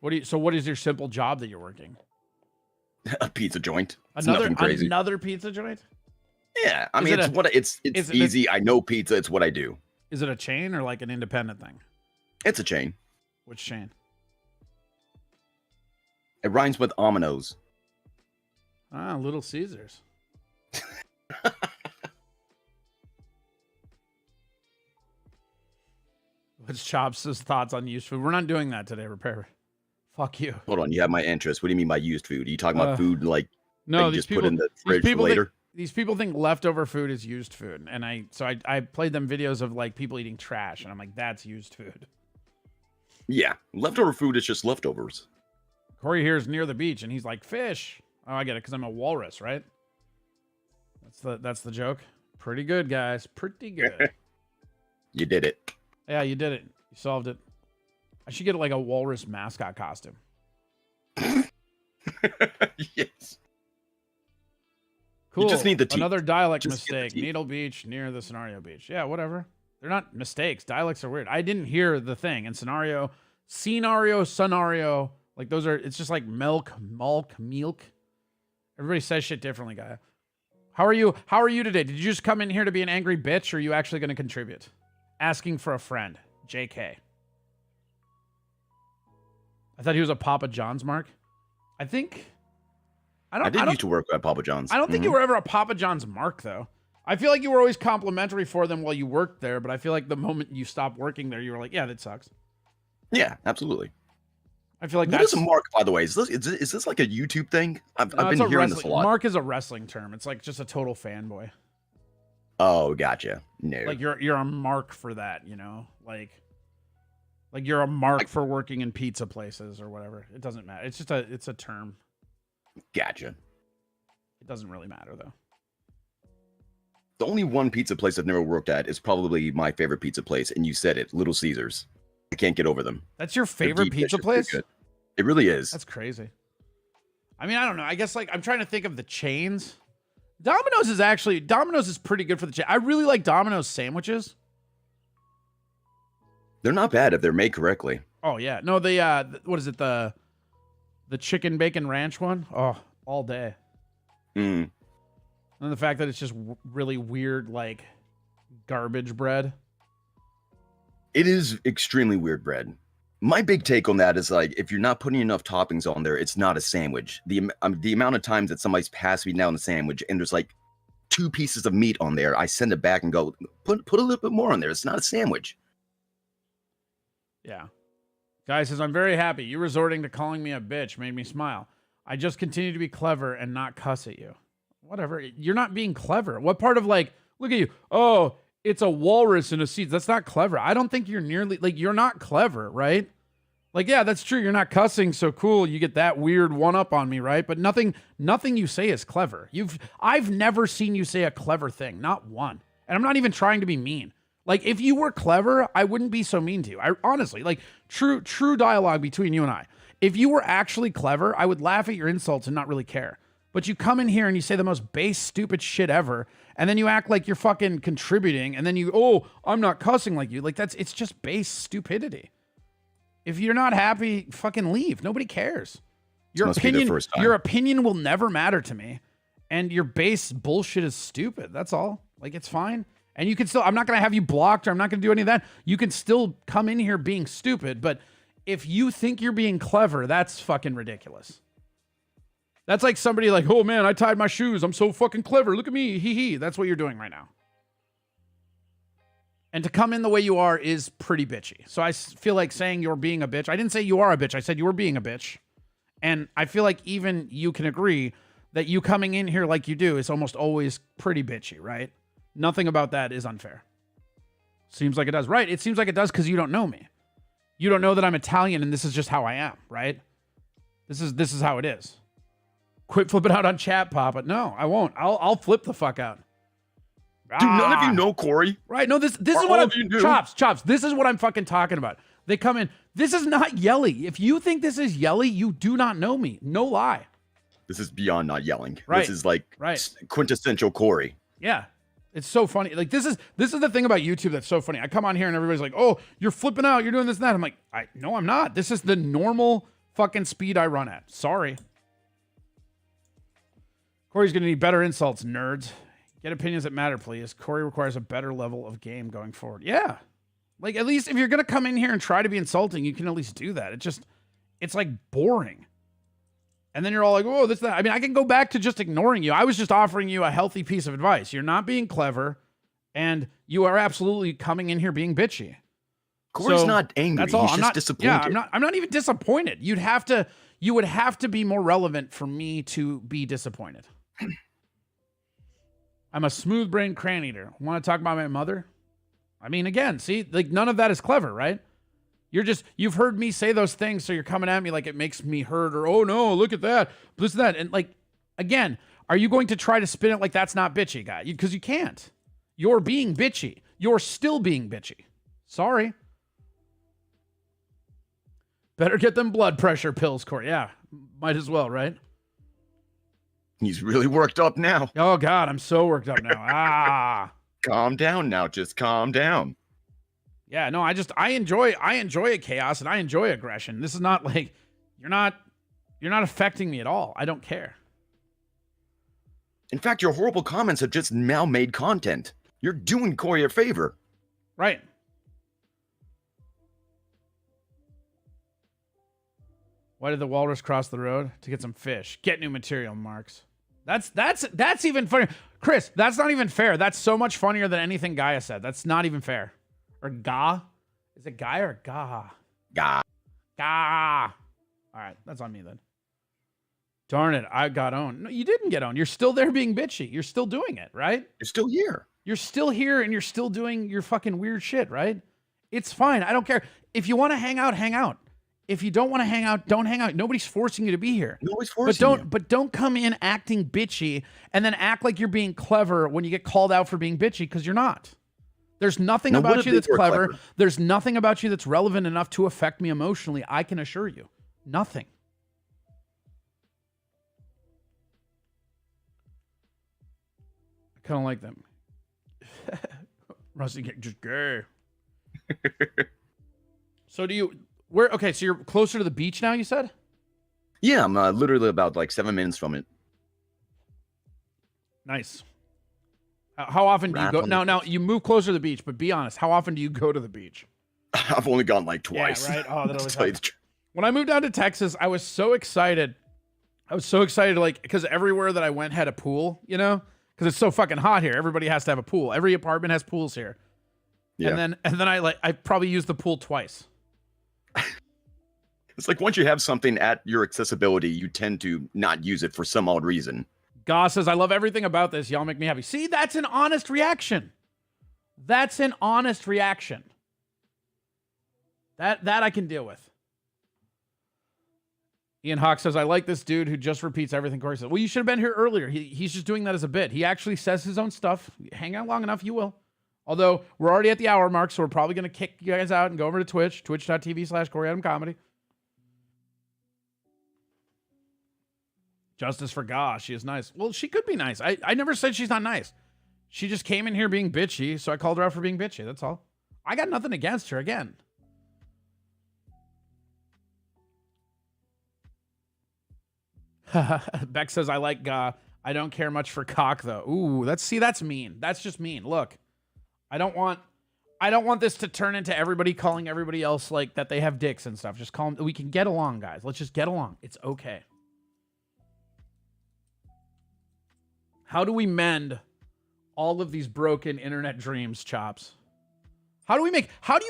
What is your simple job that you're working? A pizza joint. It's nothing crazy. Another pizza joint? Yeah, I mean, it's easy. I know pizza. It's what I do. Is it a chain or like an independent thing? It's a chain. Which chain? It rhymes with Omino's. Ah, Little Caesars. What's Chops' thoughts on used food? We're not doing that today, Repair. Fuck you. Hold on, you have my interest. What do you mean by used food? Are you talking about food like no? Just put in the fridge for later? These people think leftover food is used food, and I played them videos of like people eating trash, and I'm like, that's used food. Yeah, leftover food is just leftovers. Corey here is near the beach, and he's like, fish. Oh, I get it, because I'm a walrus, right? That's the joke. Pretty good, guys. Pretty good. You did it. Yeah, you did it. You solved it. I should get like a walrus mascot costume. Yes. Cool. You just need the teeth. Another dialect Just mistake. Needle Beach near the Scenario Beach. Yeah, whatever. They're not mistakes. Dialects are weird. I didn't hear the thing. And scenario, like those are, it's just like milk. Everybody says shit differently, guy. How are you today? Did you just come in here to be an angry bitch, or are you actually going to contribute? Asking for a friend. JK. I thought he was a Papa John's, Mark. I did used to work at Papa John's. I don't think you were ever a Papa John's Mark, though. I feel like you were always complimentary for them while you worked there, but I feel like the moment you stopped working there, you were like, yeah, that sucks. Yeah, absolutely. I feel like what is a Mark, by the way? Is this like a YouTube thing? I've been hearing this a lot. Mark is a wrestling term. It's like just a total fanboy. Oh, gotcha. No. Like you're a mark for that, you know? Like you're a mark for working in pizza places or whatever. It doesn't matter. It's just it's a term. Gotcha. It doesn't really matter though. The only one pizza place I've never worked at is probably my favorite pizza place, and you said it, Little Caesars. I can't get over them. That's your favorite pizza place? It really is. That's crazy. I mean, I don't know. I guess like I'm trying to think of the chains. Domino's is pretty good for the chain. I really like Domino's sandwiches. They're not bad if they're made correctly. Oh yeah. No, what is it? The chicken bacon ranch one? Oh, all day. Mm. And the fact that it's just really weird, like garbage bread. It is extremely weird bread. My big take on that is like, if you're not putting enough toppings on there, it's not a sandwich. The amount of times that somebody's passed me down the sandwich and there's like 2 pieces of meat on there, I send it back and go, put a little bit more on there. It's not a sandwich. Yeah. Guy says, I'm very happy. You resorting to calling me a bitch made me smile. I just continue to be clever and not cuss at you. Whatever. You're not being clever. What part of like, look at you. Oh, it's a walrus in a seat. That's not clever. I don't think you're nearly, like, you're not clever, right? Like, yeah, that's true. You're not cussing. So cool. You get that weird one up on me, right? But nothing you say is clever. I've never seen you say a clever thing. Not one. And I'm not even trying to be mean. Like, if you were clever, I wouldn't be so mean to you. I honestly, like, true dialogue between you and I. If you were actually clever, I would laugh at your insults and not really care. But you come in here and you say the most base, stupid shit ever, and then you act like you're fucking contributing, and then oh, I'm not cussing like you. Like, it's just base stupidity. If you're not happy, fucking leave. Nobody cares. Your opinion will never matter to me, and your base bullshit is stupid. That's all. Like, it's fine. And you can still, I'm not going to have you blocked, or I'm not going to do any of that. You can still come in here being stupid, but if you think you're being clever, that's fucking ridiculous. That's like somebody like, oh man, I tied my shoes. I'm so fucking clever. Look at me. Hee hee. That's what you're doing right now. And to come in the way you are is pretty bitchy. So I feel like saying you're being a bitch. I didn't say you are a bitch. I said you were being a bitch. And I feel like even you can agree that you coming in here like you do is almost always pretty bitchy, right? Nothing about that is unfair. Seems like it does. Right. It seems like it does because you don't know me. You don't know that I'm Italian and this is just how I am, right? This is how it is. Quit flipping out on chat, Papa. No, I won't. I'll flip the fuck out. Do none of you know Corey? Right. No, this is what I'm Chops. This is what I'm fucking talking about. They come in. This is not Yelly. If you think this is Yelly, you do not know me. No lie. This is beyond not yelling. Right. This is like quintessential Corey. Yeah. It's so funny. Like, this is the thing about YouTube that's so funny. I come on here and everybody's like, oh, you're flipping out. You're doing this and that. I'm like, no, I'm not. This is the normal fucking speed I run at. Sorry. Corey's going to need better insults, nerds. Get opinions that matter, please. Corey requires a better level of game going forward. Yeah. Like, at least if you're going to come in here and try to be insulting, you can at least do that. It's like boring. And then you're all like, oh, this, that. I mean, I can go back to just ignoring you. I was just offering you a healthy piece of advice. You're not being clever, and you are absolutely coming in here being bitchy. Corey's not angry. That's all. He's just disappointed. Yeah, I'm not even disappointed. You would have to be more relevant for me to be disappointed. I'm a smooth brain cran eater. Want to talk about my mother? I mean, again, see, like, none of that is clever, right? You've heard me say those things, so you're coming at me like it makes me hurt, or, oh no, look at that, this and that. And like, again, are you going to try to spin it like that's not bitchy, guy? Because you can't. You're being bitchy. You're still being bitchy. Sorry. Better get them blood pressure pills, Corey. Yeah, might as well, right? He's really worked up now. Oh God, I'm so worked up now. Calm down now. Just calm down. Yeah, no, I enjoy a chaos and I enjoy aggression. This is not like you're not affecting me at all. I don't care. In fact, your horrible comments have just now made content. You're doing Corey a favor. Right. Why did the walrus cross the road? To get some fish. Get new material, Marks. That's even funnier. Chris, that's not even fair. That's so much funnier than anything Gaia said. That's not even fair. Or Ga? Is it Gaia or Ga? Ga. Ga. All right, that's on me then. Darn it, I got owned. No, you didn't get owned. You're still there being bitchy. You're still doing it, right? You're still here. You're still here and you're still doing your fucking weird shit, right? It's fine. I don't care. If you want to hang out, hang out. If you don't want to hang out, don't hang out. Nobody's forcing you to be here. Nobody's forcing you. But don't come in acting bitchy and then act like you're being clever when you get called out for being bitchy, because you're not. There's nothing about you that's clever. There's nothing about you that's relevant enough to affect me emotionally. I can assure you. Nothing. I kind of like them. Rusty, just gay. So okay, so you're closer to the beach now, you said? Yeah, I'm literally about like 7 minutes from it. Nice. How often do you Rap go? on the Now you move closer to the beach, but be honest. How often do you go to the beach? I've only gone like twice. Yeah, right. Oh, that to always tell you happens. the truth. When I moved down to Texas, I was so excited. Like, because everywhere that I went had a pool, you know, because it's so fucking hot here. Everybody has to have a pool. Every apartment has pools here. Yeah. And then I probably used the pool twice. It's like once you have something at your accessibility, you tend to not use it for some odd reason. Goss says, I love everything about this. Y'all make me happy. See, that's an honest reaction. That's an honest reaction. That I can deal with. Ian Hawk says, I like this dude who just repeats everything Corey said. Well, you should have been here earlier. He's just doing that as a bit. He actually says his own stuff. Hang out long enough, you will. Although, we're already at the hour mark, so we're probably going to kick you guys out and go over to Twitch, twitch.tv/CoreyAdamComedy. Justice for Goss. She is nice. Well, she could be nice. I never said she's not nice. She just came in here being bitchy, so I called her out for being bitchy. That's all. I got nothing against her, again. Beck says, I like I don't care much for cock though. Ooh, that's mean. That's just mean. Look, I don't want this to turn into everybody calling everybody else like that they have dicks and stuff. Just call them. We can get along, guys. Let's just get along. It's okay. How do we mend all of these broken internet dreams, Chops? How do you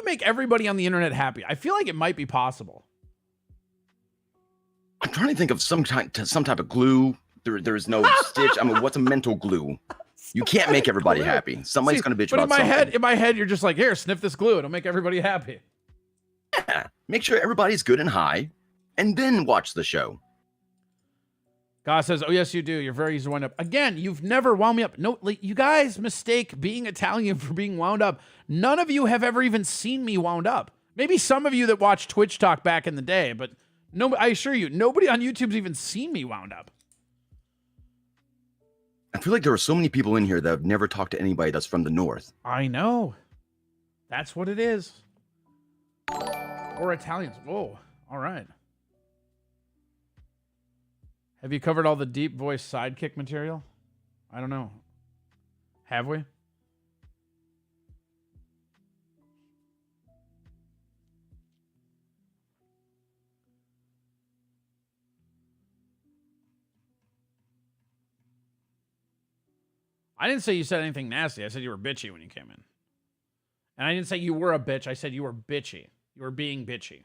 make everybody on the internet happy? I feel like it might be possible. I'm trying to think of some type of glue. There's no stitch. I mean, what's a mental glue? You can't make everybody happy. Somebody's going to bitch about something. In my head, you're just like, here, sniff this glue. It'll make everybody happy. Yeah. Make sure everybody's good and high, and then watch the show. Goss says, oh, yes, you do. You're very easy to wind up. Again, you've never wound me up. No, you guys mistake being Italian for being wound up. None of you have ever even seen me wound up. Maybe some of you that watched Twitch Talk back in the day, but no, I assure you, nobody on YouTube's even seen me wound up. I feel like there are so many people in here that have never talked to anybody that's from the north. I know. That's what it is. Or Italians. Whoa. All right. Have you covered all the deep voice sidekick material? I don't know. Have we? I didn't say you said anything nasty. I said you were bitchy when you came in. And I didn't say you were a bitch. I said you were bitchy. You were being bitchy.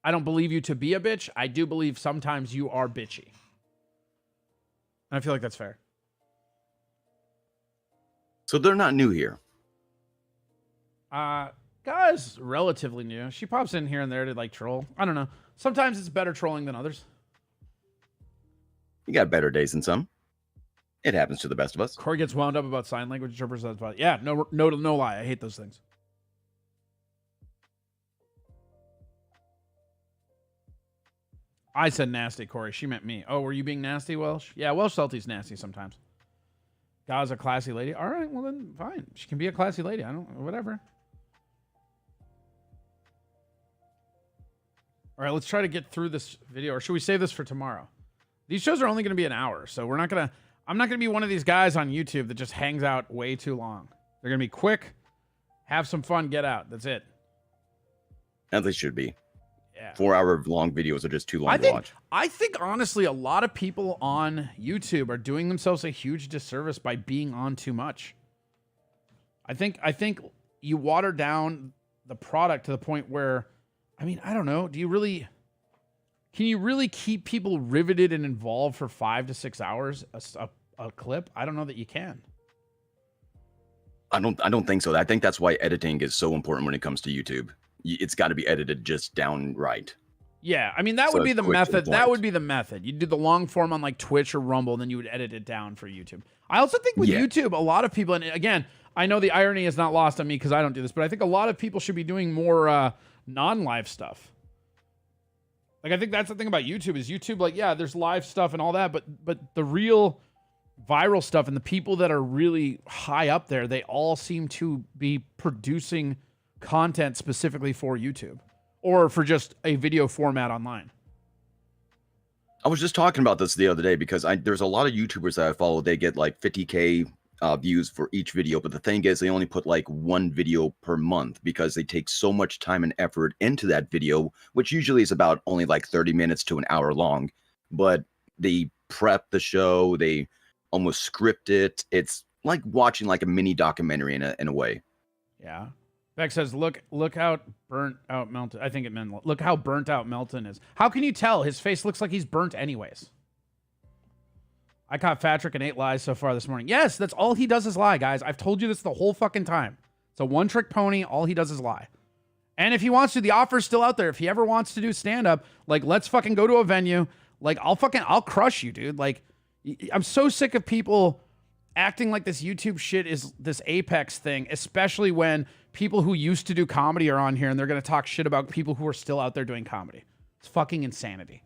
I don't believe you to be a bitch. I do believe sometimes you are bitchy. And I feel like that's fair. So they're not new here. Guys, relatively new. She pops in here and there to like troll. I don't know. Sometimes it's better trolling than others. You got better days than some. It happens to the best of us. Corey gets wound up about sign language interpreters. That's about it. Yeah, no lie. I hate those things. I said nasty, Corey. She meant me. Oh, were you being nasty, Welsh? Yeah, Welsh Salty's nasty sometimes. God's a classy lady. All right, well then, fine. She can be a classy lady. I don't, whatever. All right, let's try to get through this video. Or should we save this for tomorrow? These shows are only going to be an hour, so I'm not going to be one of these guys on YouTube that just hangs out way too long. They're going to be quick, have some fun, get out. That's it. As they should be. Yeah. 4-hour long videos are just too long to watch. I think, honestly, a lot of people on YouTube are doing themselves a huge disservice by being on too much. I think you water down the product to the point where, I mean, I don't know. Can you really keep people riveted and involved for 5 to 6 hours a clip? I don't know that you can. I don't think so. I think that's why editing is so important when it comes to YouTube. It's got to be edited just downright. Yeah, I mean, that would be the method. That would be the method. You'd do the long form on like Twitch or Rumble, and then you would edit it down for YouTube. I also think with YouTube, a lot of people, and again, I know the irony is not lost on me because I don't do this, but I think a lot of people should be doing more non-live stuff. Like, I think that's the thing about YouTube is YouTube, like, yeah, there's live stuff and all that, but the real viral stuff and the people that are really high up there, they all seem to be producing content specifically for YouTube or for just a video format online. I was just talking about this the other day because there's a lot of YouTubers that I follow. They get like 50K views for each video, but the thing is, they only put like one video per month because they take so much time and effort into that video, which usually is about only like 30 minutes to an hour long. But they prep the show, they almost script it. It's like watching like a mini documentary in a way. Yeah. Beck says, look how burnt out Melton. I think it meant look how burnt out Melton is. How can you tell? His face looks like he's burnt anyways. I caught Patrick in 8 lies so far this morning. Yes, that's all he does is lie, guys. I've told you this the whole fucking time. It's a one-trick pony. All he does is lie. And if he wants to, the offer's still out there. If he ever wants to do stand-up, like, let's fucking go to a venue. Like, I'll crush you, dude. Like, I'm so sick of people acting like this YouTube shit is this apex thing, especially when people who used to do comedy are on here and they're going to talk shit about people who are still out there doing comedy. It's fucking insanity.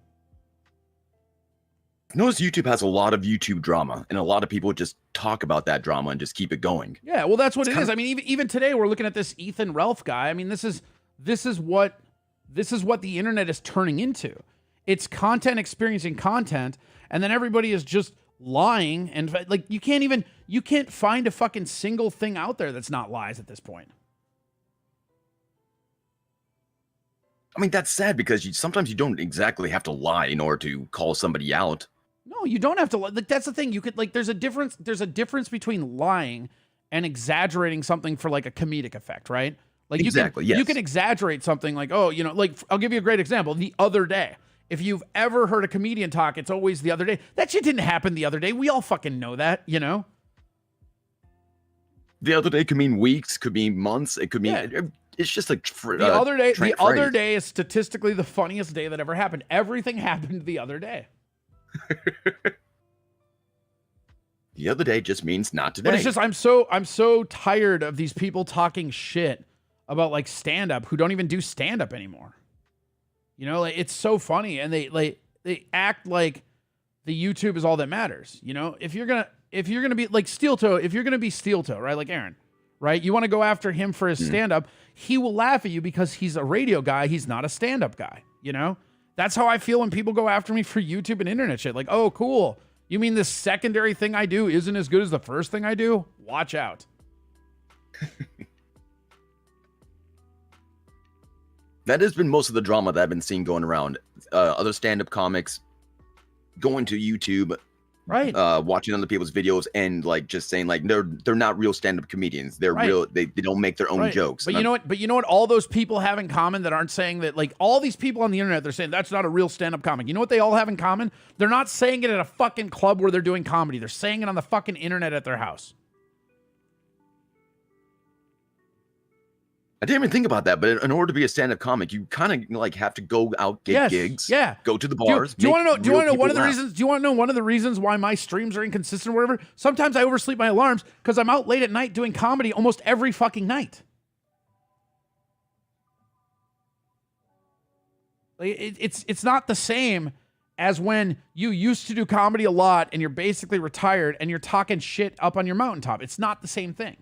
Notice YouTube has a lot of YouTube drama, and a lot of people just talk about that drama and just keep it going. Yeah, well, that's what it is. I mean, even today we're looking at this Ethan Ralph guy. I mean, this is what the internet is turning into. It's content experiencing content, and then everybody is just lying, and like you can't find a fucking single thing out there that's not lies at this point. I mean, that's sad because sometimes you don't exactly have to lie in order to call somebody out. No, you don't have to. Like, that's the thing. You could, like, there's a difference between lying and exaggerating something for like a comedic effect, right? Like, you can exaggerate something like, oh, like, I'll give you a great example. The other day, if you've ever heard a comedian talk, it's always the other day. That shit didn't happen the other day. We all fucking know that, The other day could mean weeks, could mean months. It could mean, it's just a the other day is statistically the funniest day that ever happened. Everything happened the other day. The other day just means not today. But it's just I'm so tired of these people talking shit about like stand up who don't even do stand up anymore. Like, it's so funny, and they act like the YouTube is all that matters. If you're gonna be like Steel Toe, if you're gonna be Steel Toe, right? Like Aaron, right? You want to go after him for his stand up, he will laugh at you because he's a radio guy, he's not a stand up guy, That's how I feel when people go after me for YouTube and internet shit. Like, oh, cool. You mean this secondary thing I do isn't as good as the first thing I do? Watch out. That has been most of the drama that I've been seeing going around. Other stand-up comics going to YouTube, right? Watching other people's videos and like just saying like they're not real stand-up comedians. They're real. They don't make their own jokes. But you know what? But you know what? All those people have in common that aren't saying that. Like, all these people on the internet, they're saying that's not a real stand-up comic. You know what they all have in common? They're not saying it at a fucking club where they're doing comedy. They're saying it on the fucking internet at their house. I didn't even think about that, but in order to be a stand-up comic, you kind of like have to go out, get gigs, go to the bars. Do you want to know one of the reasons? Do you want to know one of the reasons why my streams are inconsistent or whatever? Sometimes I oversleep my alarms because I'm out late at night doing comedy almost every fucking night. Like, it's not the same as when you used to do comedy a lot and you're basically retired and you're talking shit up on your mountaintop. It's not the same thing.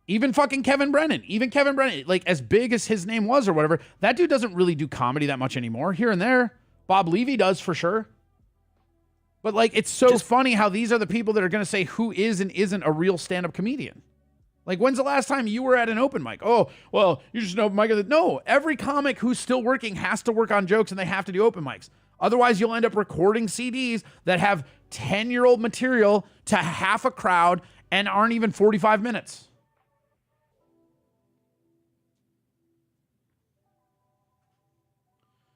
Even fucking Kevin Brennan, like, as big as his name was or whatever, that dude doesn't really do comedy that much anymore. Here and there. Bob Levy does for sure. But like, it's so funny how these are the people that are going to say who is and isn't a real stand-up comedian. Like, when's the last time you were at an open mic? Oh, well, you just know Mike. No, every comic who's still working has to work on jokes and they have to do open mics. Otherwise, you'll end up recording CDs that have 10-year-old material to half a crowd and aren't even 45 minutes.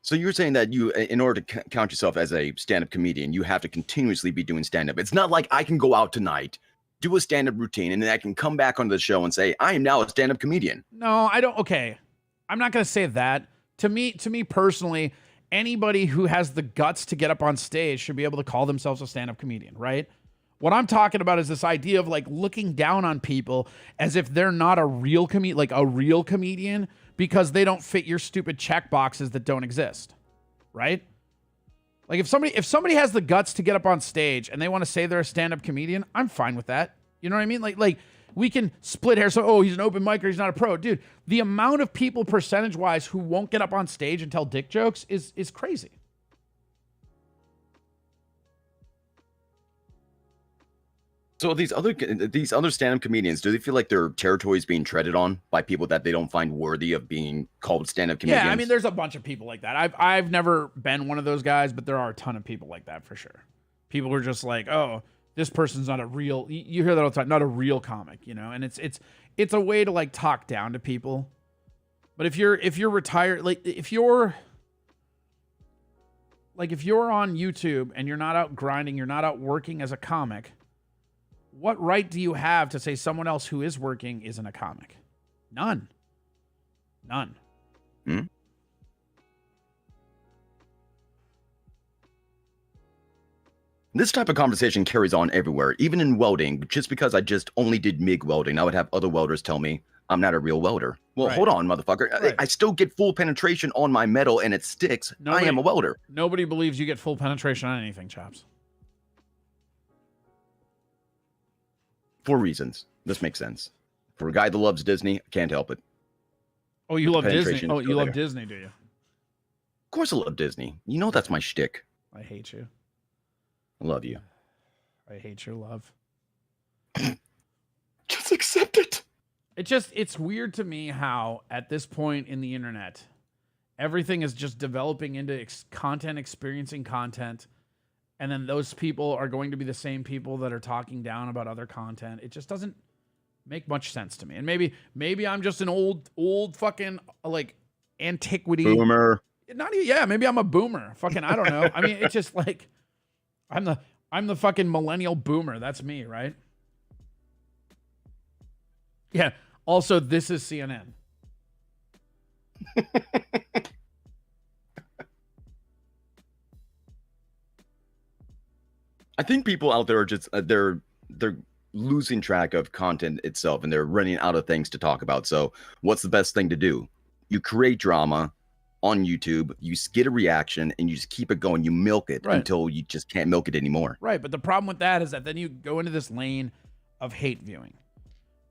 So you're saying that you, in order to count yourself as a stand-up comedian, you have to continuously be doing stand-up. It's not like I can go out tonight, do a stand-up routine, and then I can come back onto the show and say, I am now a stand-up comedian. No, I don't. Okay. I'm not going to say that. To me personally, anybody who has the guts to get up on stage should be able to call themselves a stand-up comedian, right? What I'm talking about is this idea of like looking down on people as if they're not a real comedian because they don't fit your stupid check boxes that don't exist, right? Like, if somebody has the guts to get up on stage and they want to say they're a stand-up comedian, I'm fine with that. You know what I mean? Like we can split hairs. So, oh, he's an open micer, he's not a pro. Dude, the amount of people percentage-wise who won't get up on stage and tell dick jokes is crazy. So these other stand-up comedians, do they feel like their territory is being treaded on by people that they don't find worthy of being called stand-up comedians? Yeah, I mean, there's a bunch of people like that. I've never been one of those guys, but there are a ton of people like that for sure. People are just like, oh, this person's not a real. You hear that all the time, not a real comic, you know. And it's a way to like talk down to people. But if you're retired, if you're on YouTube and you're not out grinding, you're not out working as a comic, what right do you have to say someone else who is working isn't a comic? None. Hmm? This type of conversation carries on everywhere, even in welding. Just because I just only did MIG welding, I would have other welders tell me I'm not a real welder. Well, Right. hold on, motherfucker. Right. I still get full penetration on my metal and it sticks. I am a welder. Nobody believes you get full penetration on anything, Chops. For reasons. This makes sense. For a guy that loves Disney, I can't help it. Oh, you love Disney. Penetration Oh, is you still love there. Disney, do you? Of course I love Disney. You know that's my shtick. I hate you. I love you. I hate your love. Just accept it. It's weird to me how at this point in the internet, everything is just developing into content, experiencing content, and then those people are going to be the same people that are talking down about other content. It just doesn't make much sense to me. And maybe I'm just an old fucking like antiquity Boomer. Not even, yeah, maybe I'm a boomer. Fucking, I don't know. I mean, it's just like I'm the fucking millennial boomer. That's me, right? Yeah. Also, this is CNN. I think people out there are just they're losing track of content itself and they're running out of things to talk about. So what's the best thing to do? You create drama on YouTube, you get a reaction, and you just keep it going. You milk it Right. until you just can't milk it anymore. Right. But the problem with that is that then you go into this lane of hate viewing.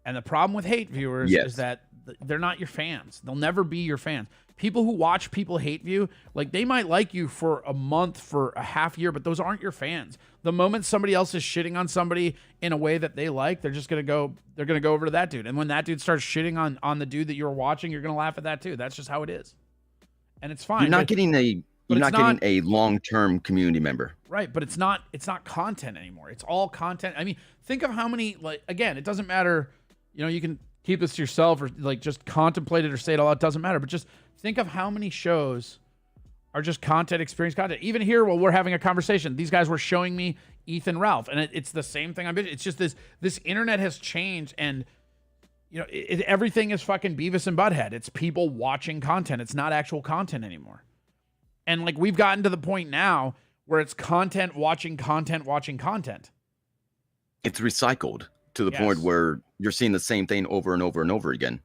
And the problem with hate viewers Yes. is that they're not your fans. They'll never be your fans. People who watch people hate view, like they might like you for a month, for a half year, but those aren't your fans. The moment somebody else is shitting on somebody in a way that they like, they're going to go over to that dude. And when that dude starts shitting on the dude that you're watching, you're going to laugh at that too. That's just how it is. And it's fine. You're not but- getting a long-term community member. Right, but it's not content anymore. It's all content. I mean, think of how many, like, again, it doesn't matter, you know, you can keep this to yourself or like just contemplate it or say it all out, it doesn't matter, but just think of how many shows are just content, experience content. Even here while we're having a conversation, these guys were showing me Ethan Ralph, and it's the same thing. It's just this internet has changed, and you know, everything is fucking Beavis and Butthead. It's people watching content. It's not actual content anymore. And like we've gotten to the point now where it's content watching content watching content. It's recycled to the Yes. point where you're seeing the same thing over and over and over again.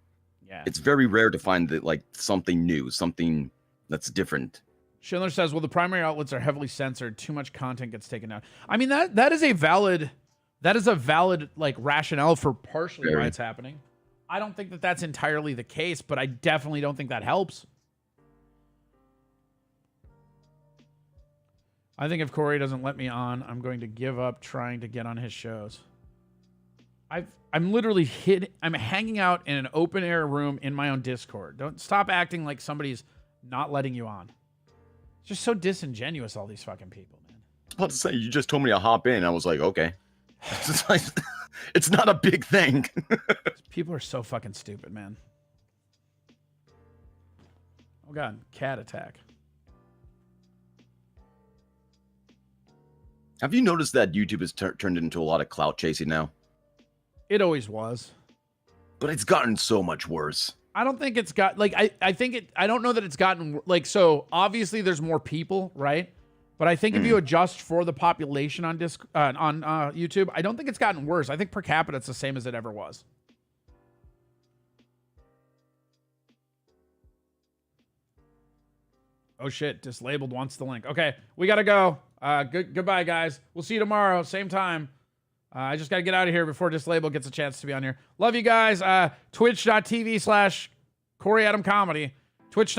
Yeah. It's very rare to find that like something new, something that's different. Schindler says, well, the primary outlets are heavily censored. Too much content gets taken down. I mean, that is a valid like rationale for partially why Very. it's happening. I don't think that that's entirely the case, but I definitely don't think that helps. I think if Corey doesn't let me on, I'm going to give up trying to get on his shows. I'm literally I'm hanging out in an open air room in my own Discord. Don't stop acting like somebody's not letting you on. It's just so disingenuous, all these fucking people, man. I was about to say, you just told me to hop in. I was like, okay. It's like, it's not a big thing. People are so fucking stupid, man. Oh god, cat attack. Have you noticed that YouTube has turned into a lot of clout chasing now? It always was. But it's gotten so much worse. I don't think it's got like I don't know that it's gotten like, so obviously there's more people, right? But I think if you adjust for the population on YouTube, I don't think it's gotten worse. I think per capita it's the same as it ever was. Oh shit, Dislabeled wants the link. Okay, we gotta go. Goodbye, guys. We'll see you tomorrow, same time. I just gotta get out of here before Dislabeled gets a chance to be on here. Love you guys. Twitch.tv/Corey Adam Comedy. Twitch.